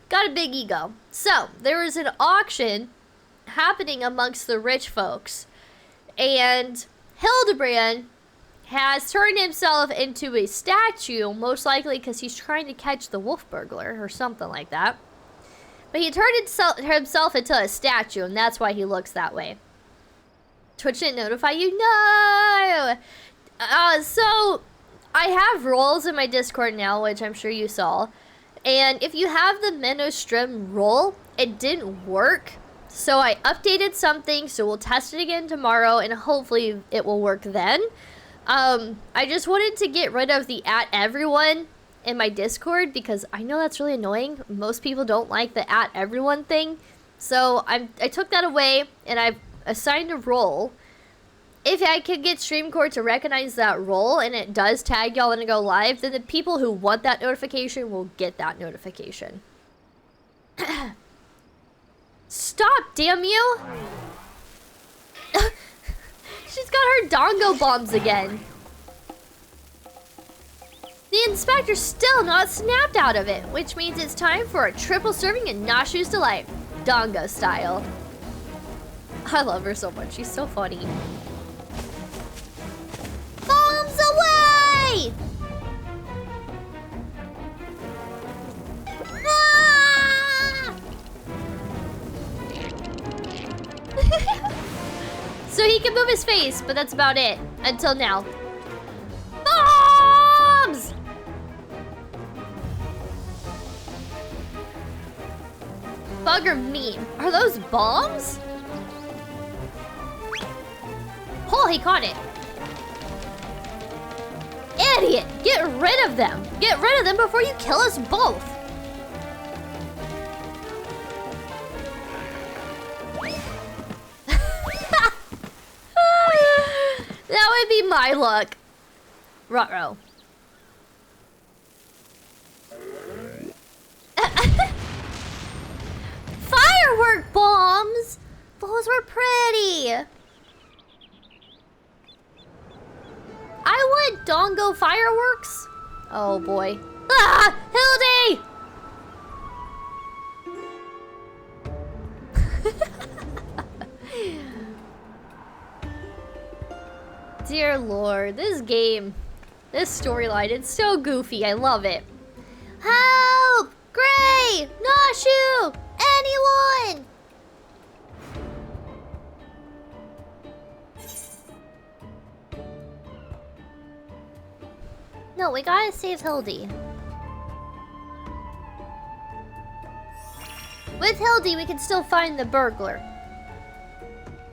Got a big ego. So there was an auction happening amongst the rich folks, and Hildebrand has turned himself into a statue, most likely because he's trying to catch the Wolf Burglar or something like that. But he turned himself into a statue, and that's why he looks that way. Twitch didn't notify you? No! So, I have roles in my Discord now, which I'm sure you saw. And if you have the Menostrim role, it didn't work. So I updated something, so we'll test it again tomorrow, and hopefully it will work then. I just wanted to get rid of the @everyone in my Discord because I know that's really annoying. Most people don't like the @everyone thing. So I took that away and I've assigned a role. If I could get StreamCore to recognize that role and it does tag y'all and go live, then the people who want that notification will get that notification. Stop, damn you! She's got her dongo bombs again. The inspector's still not snapped out of it, which means it's time for a triple serving of Nashu's Delight, dongo style. I love her so much, she's so funny. Bombs away! Ah! So he can move his face, but that's about it. Until now. Bombs! Bugger meme. Are those bombs? Oh, he caught it. Idiot! Get rid of them! Get rid of them before you kill us both! That would be my luck. Ruh-roh. Firework bombs! Those were pretty! I want Dongo fireworks. Oh boy. Ah! Hildy! Dear Lord, this game, this storyline, it's so goofy. I love it. Help! Gray! Nashu! Anyone! No, we gotta save Hildy. With Hildy, we can still find the burglar.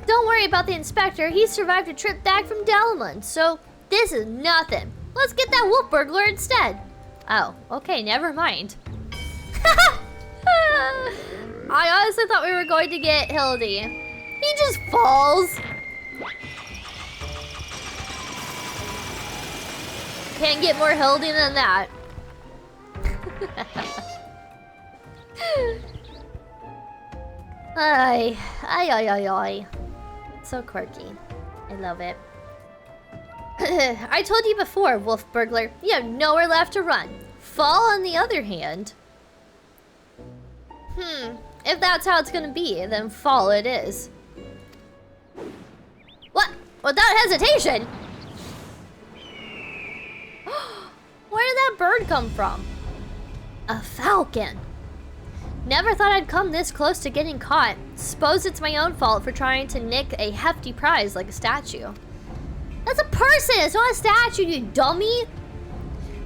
Don't worry about the inspector. He survived a trip back from Dalamund, so this is nothing. Let's get that wolf burglar instead. Oh, okay, never mind. I honestly thought we were going to get Hildy. He just falls. Can't get more Hildy than that. Ay. So quirky. I love it. I told you before, wolf burglar, you have nowhere left to run. Fall, on the other hand. If that's how it's gonna be, then fall it is. What? Without hesitation? Where did that bird come from? A falcon. Never thought I'd come this close to getting caught. Suppose it's my own fault for trying to nick a hefty prize like a statue. That's a person! It's not a statue, you dummy!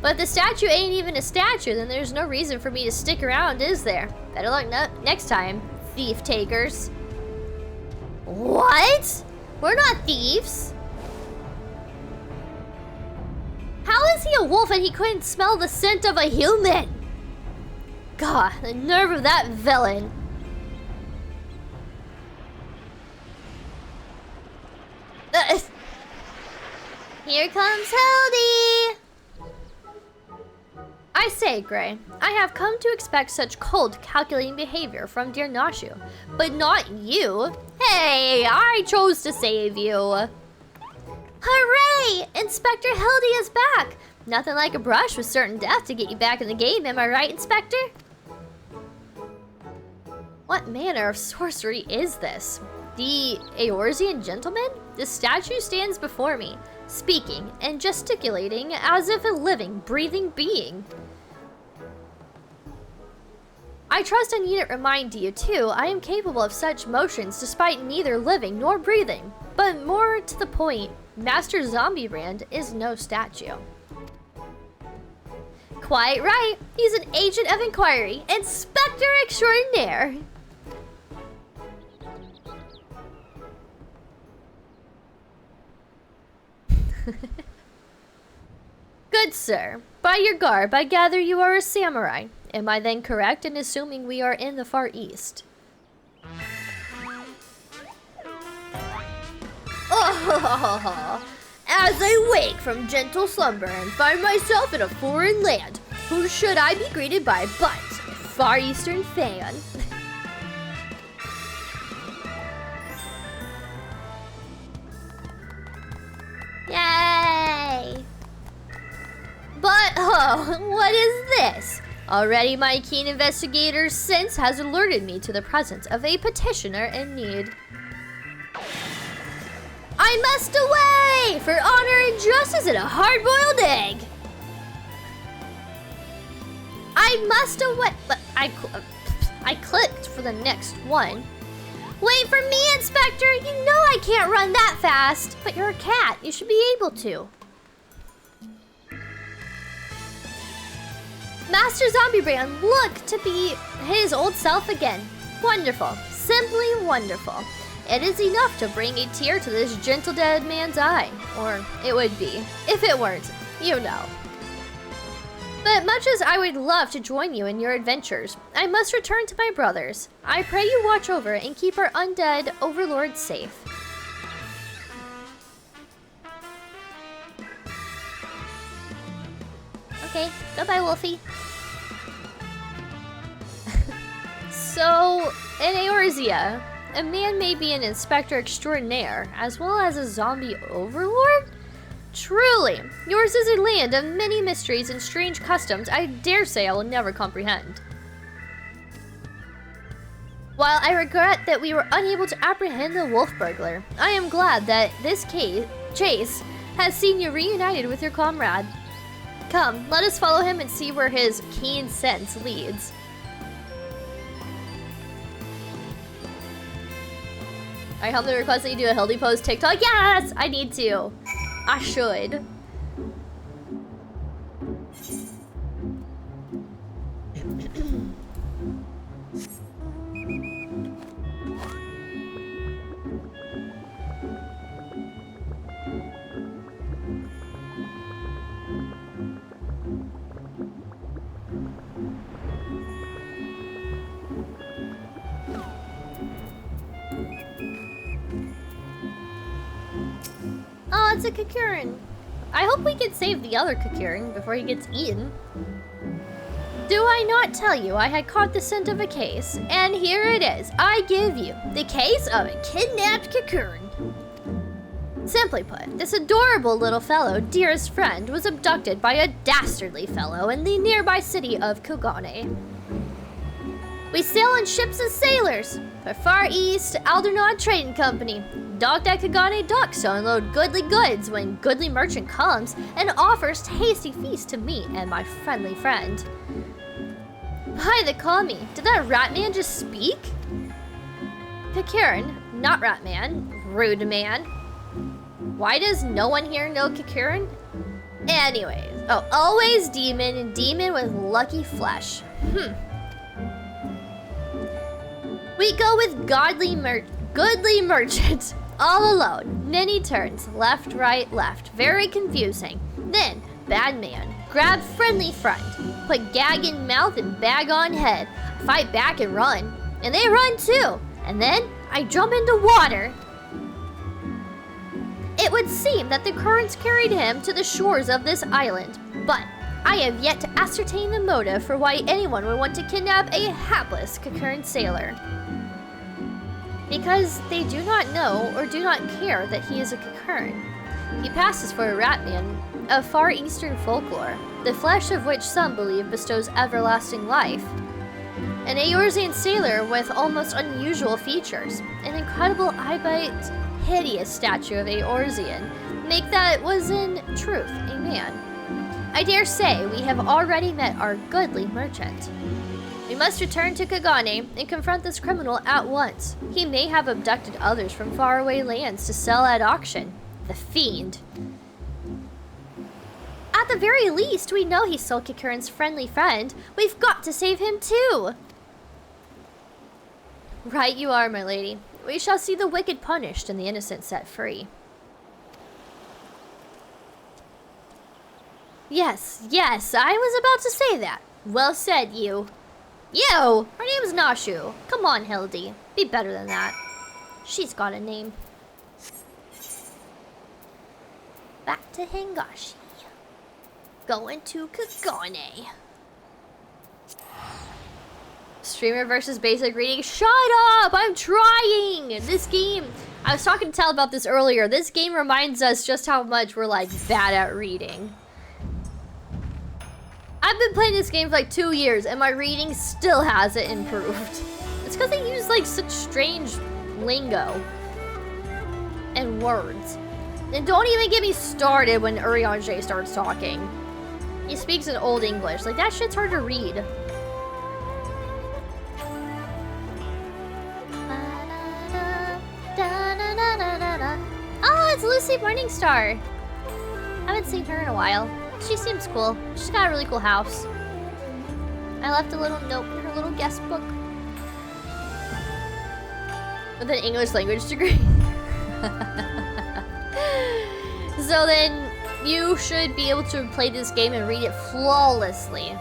But if the statue ain't even a statue, then there's no reason for me to stick around, is there? Better luck next time, thief takers. What? We're not thieves. How is he a wolf and he couldn't smell the scent of a human? God, the nerve of that villain. Here comes Hildy! I say, Gray, I have come to expect such cold, calculating behavior from dear Nashu, but not you. Hey, I chose to save you. Hooray! Inspector Hildy is back! Nothing like a brush with certain death to get you back in the game, am I right, Inspector? What manner of sorcery is this? The Eorzean gentleman? The statue stands before me, speaking and gesticulating as if a living, breathing being. I trust I needn't remind you, too, I am capable of such motions despite neither living nor breathing. But more to the point, Master Zombiebrand is no statue. Quite right, he's an agent of inquiry, Inspector Extraordinaire. Good sir, by your garb I gather you are a samurai. Am I then correct in assuming we are in the Far East? Oh, as I wake from gentle slumber and find myself in a foreign land, who should I be greeted by but a Far Eastern fan? Yay! But, oh, what is this? Already my keen investigator's sense has alerted me to the presence of a petitioner in need. I must away for honor and justice and a hard-boiled egg. I must away, but I clicked for the next one. Wait for me, Inspector! You know I can't run that fast! But you're a cat. You should be able to. Master Zombiebrand looked to be his old self again. Wonderful. Simply wonderful. It is enough to bring a tear to this gentle dead man's eye. Or it would be, if it weren't, you know. But much as I would love to join you in your adventures, I must return to my brothers. I pray you watch over and keep our undead overlord safe. Okay, goodbye, Wolfie. So, in Eorzea, a man may be an inspector extraordinaire, as well as a zombie overlord? Truly, yours is a land of many mysteries and strange customs I dare say I will never comprehend. While I regret that we were unable to apprehend the wolf burglar, I am glad that this chase has seen you reunited with your comrade. Come, let us follow him and see where his keen sense leads. I humbly request that you do a Hildy Pose TikTok. Yes! I need to. I should. Oh, it's a Kakurin. I hope we can save the other Kakurin before he gets eaten. Do I not tell you I had caught the scent of a case? And here it is. I give you the case of a kidnapped Kakurin. Simply put, this adorable little fellow, dearest friend, was abducted by a dastardly fellow in the nearby city of Kugane. We sail on ships as sailors for Far East Aldernod Trading Company. Docked at Kugane docks to unload goodly goods when goodly merchant comes and offers tasty feast to me and my friendly friend. Hi, they call me. Did that rat man just speak? Kakurin, not rat man, rude man. Why does no one here know Kakurin? Anyways, oh, always demon and demon with lucky flesh. We go with goodly merchant, all alone. Many turns, left, right, left. Very confusing. Then, bad man, grab friendly friend, put gag in mouth and bag on head. Fight back and run. And they run too. And then, I jump into water. It would seem that the currents carried him to the shores of this island, but I have yet to ascertain the motive for why anyone would want to kidnap a hapless Kakurin sailor. Because they do not know or do not care that he is a Kakurin. He passes for a rat man of Far Eastern folklore, the flesh of which some believe bestows everlasting life. An Eorzean sailor with almost unusual features, an incredible eyebite, hideous statue of Eorzean, make that was in truth a man. I dare say we have already met our goodly merchant. We must return to Kugane and confront this criminal at once. He may have abducted others from faraway lands to sell at auction. The fiend. At the very least, we know he's still Kakurin's friendly friend. We've got to save him too. Right you are, my lady. We shall see the wicked punished and the innocent set free. Yes, I was about to say that. Well said, you. You! Her name's Nashu. Come on, Hildy. Be better than that. She's got a name. Back to Hingashi. Going to Kugane. Streamer versus basic reading. Shut up! I'm trying! This game... I was talking to Tal about this earlier. This game reminds us just how much we're, like, bad at reading. I've been playing this game for like 2 years and my reading still hasn't improved. It's because they use like such strange lingo and words. And don't even get me started when Urianger starts talking. He speaks in Old English. Like that shit's hard to read. it's Lucy Morningstar. Haven't seen her in a while. She seems cool. She's got a really cool house. I left a little note in her little guest book. With an English language degree. So then you should be able to play this game and read it flawlessly.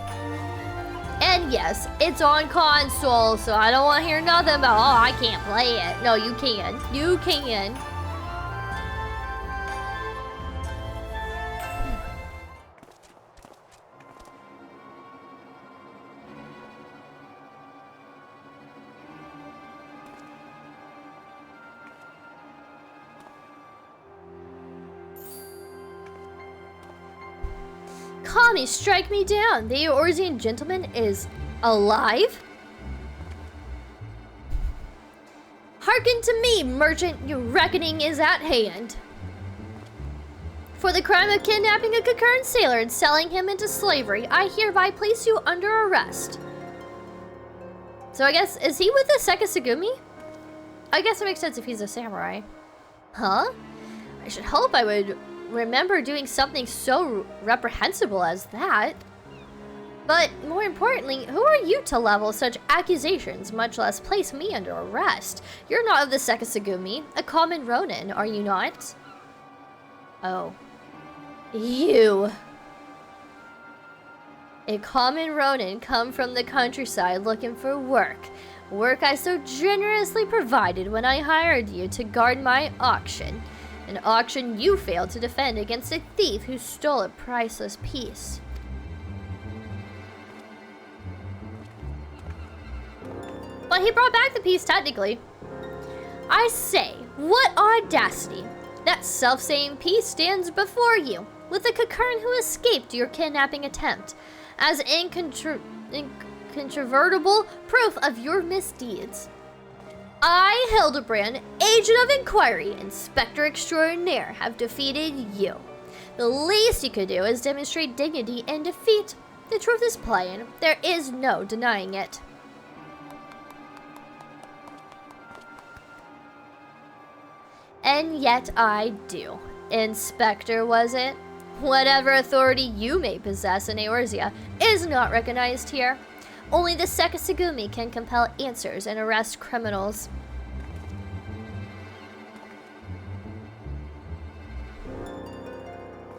And yes, it's on console, so I don't want to hear nothing about, oh, I can't play it. No, you can. You can. Kami, strike me down. The Eorzean gentleman is alive? Hearken to me, merchant. Your reckoning is at hand. For the crime of kidnapping a Kakaran sailor and selling him into slavery, I hereby place you under arrest. So I guess, is he with the Sekisugumi? I guess it makes sense if he's a samurai. Huh? I should hope I would remember doing something so reprehensible as that. But more importantly, who are you to level such accusations, much less place me under arrest? You're not of the Sekisugumi, a common Ronin, are you not? Oh. You. A common Ronin come from the countryside looking for work. Work I so generously provided when I hired you to guard my auction. An auction you failed to defend against a thief who stole a priceless piece. But he brought back the piece, technically. I say, what audacity! That self-same piece stands before you, with the Kakaran who escaped your kidnapping attempt, as incontrovertible proof of your misdeeds. I, Hildebrand, Agent of Inquiry, Inspector Extraordinaire, have defeated you. The least you could do is demonstrate dignity in defeat. The truth is plain. There is no denying it. And yet I do. Inspector, was it? Whatever authority you may possess in Eorzea is not recognized here. Only the Sekisugumi can compel answers and arrest criminals.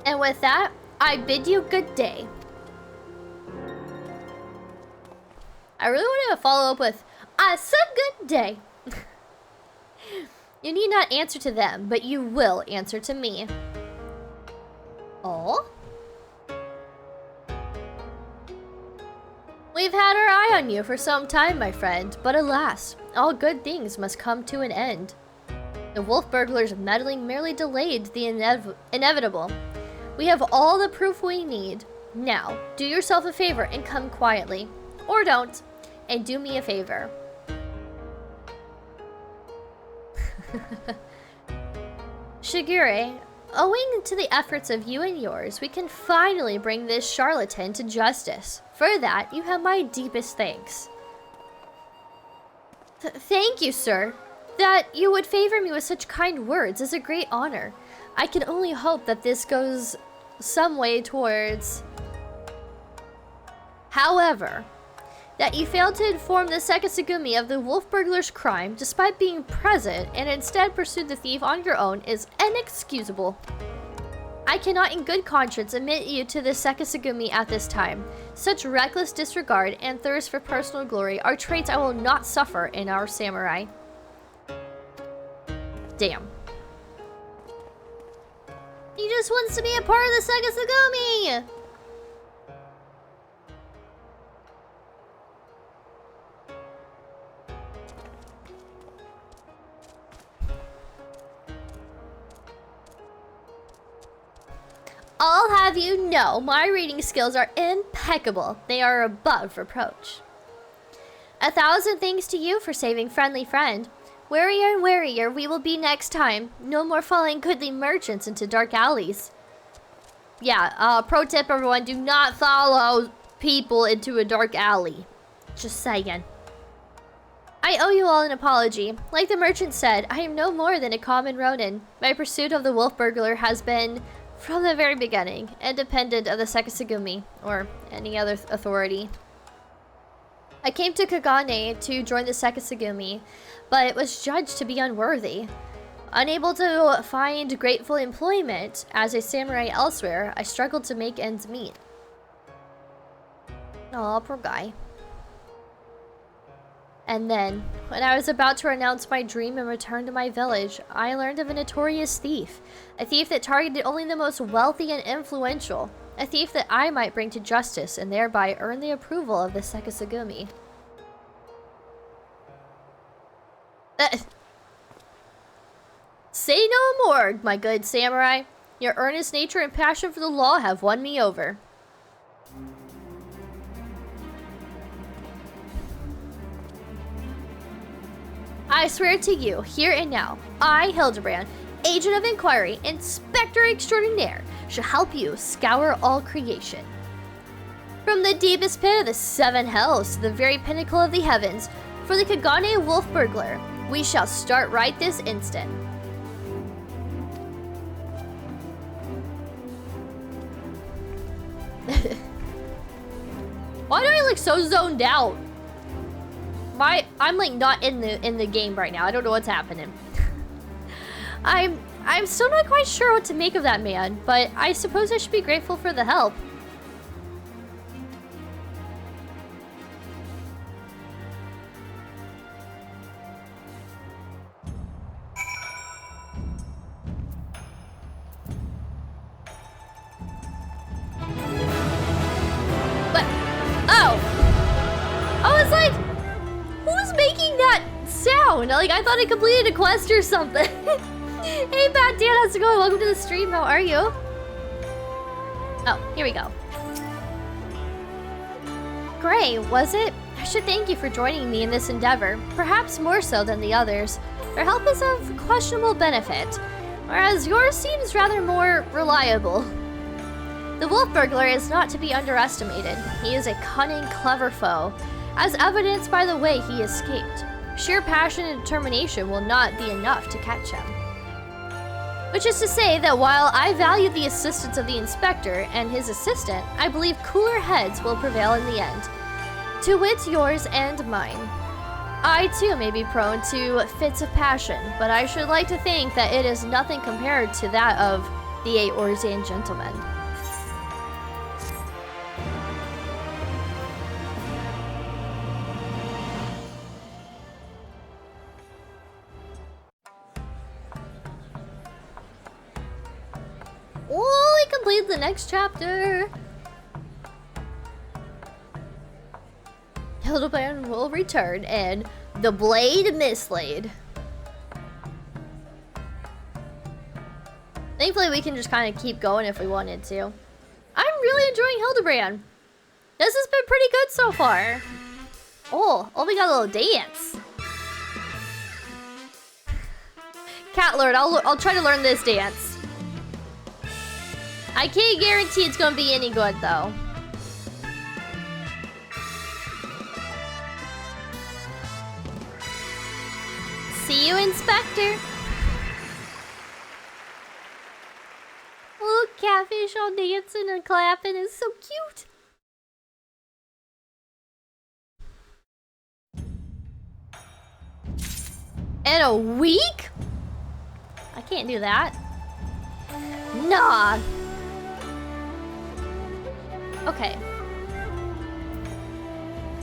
And with that, I bid you good day. I really want to follow up with, I said good day. You need not answer to them, but you will answer to me. Oh? We've had our eye on you for some time, my friend, but alas, all good things must come to an end. The wolf burglars' meddling merely delayed the inevitable. We have all the proof we need. Now, do yourself a favor and come quietly. Or don't. And do me a favor. Shigure, owing to the efforts of you and yours, we can finally bring this charlatan to justice. For that, you have my deepest thanks. Thank you, sir. That you would favor me with such kind words is a great honor. I can only hope that this goes some way towards... However, that you failed to inform the Sekisugumi of the wolf burglar's crime despite being present and instead pursued the thief on your own is inexcusable. I cannot in good conscience admit you to the Sekisugumi at this time. Such reckless disregard and thirst for personal glory are traits I will not suffer in our samurai. Damn. He just wants to be a part of the Sekisugumi! I'll have you know, my reading skills are impeccable. They are above reproach. 1,000 thanks to you for saving friendly friend. Warier and warier we will be next time. No more following goodly merchants into dark alleys. Yeah, pro tip everyone, do not follow people into a dark alley. Just saying. I owe you all an apology. Like the merchant said, I am no more than a common ronin. My pursuit of the wolf burglar has been, from the very beginning, independent of the Sekisugumi, or any other authority. I came to Kagane to join the Sekisugumi, but was judged to be unworthy. Unable to find grateful employment as a samurai elsewhere, I struggled to make ends meet. Aw, poor guy. And then, when I was about to renounce my dream and return to my village, I learned of a notorious thief. A thief that targeted only the most wealthy and influential. A thief that I might bring to justice and thereby earn the approval of the Sekisugumi. Say no more, my good samurai. Your earnest nature and passion for the law have won me over. I swear to you, here and now, I, Hildebrand, Agent of Inquiry, Inspector Extraordinaire, shall help you scour all creation. From the deepest pit of the seven hells to the very pinnacle of the heavens, for the Kagane Wolf Burglar, we shall start right this instant. Why do I look so zoned out? I'm like not in the game right now. I don't know what's happening. I'm still not quite sure what to make of that man, but I suppose I should be grateful for the help. But oh, I was like, who's making that sound? Like, I thought I completed a quest or something. Hey, Bad Dan, how's it going? Welcome to the stream. How are you? Oh, here we go. Gray, was it? I should thank you for joining me in this endeavor, perhaps more so than the others. Their help is of questionable benefit, whereas yours seems rather more reliable. The wolf burglar is not to be underestimated. He is a cunning, clever foe, as evidenced by the way he escaped. Sheer passion and determination will not be enough to catch him. Which is to say that while I value the assistance of the inspector and his assistant, I believe cooler heads will prevail in the end. To wit, yours and mine. I too may be prone to fits of passion, but I should like to think that it is nothing compared to that of the 8 Orzan gentlemen. Oh, we completed the next chapter. Hildebrand will return and the blade mislaid. Thankfully, we can just kind of keep going if we wanted to. I'm really enjoying Hildebrand. This has been pretty good so far. Oh, we got a little dance. Cat Lord, I'll try to learn this dance. I can't guarantee it's gonna be any good though. See you, Inspector. Oh, catfish all dancing and clapping is so cute. In a week? I can't do that. Nah. Okay.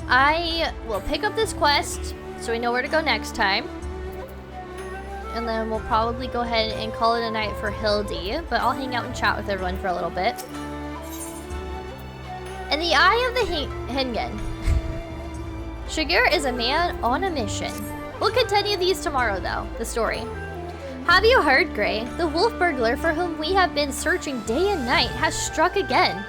I will pick up this quest so we know where to go next time. And then we'll probably go ahead and call it a night for Hildy, but I'll hang out and chat with everyone for a little bit. In the eye of the Hingen, Shiger is a man on a mission. We'll continue these tomorrow though, the story. Have you heard, Gray? The wolf burglar for whom we have been searching day and night has struck again.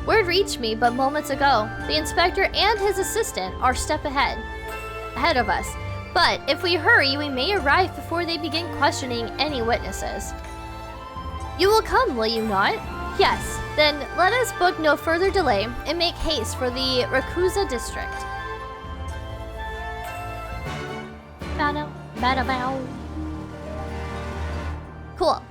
Word reached me but moments ago. The inspector and his assistant are a step ahead of us. But if we hurry, we may arrive before they begin questioning any witnesses. You will come, will you not? Yes. Then let us book no further delay and make haste for the Rakuza district. Bada bow. Cool.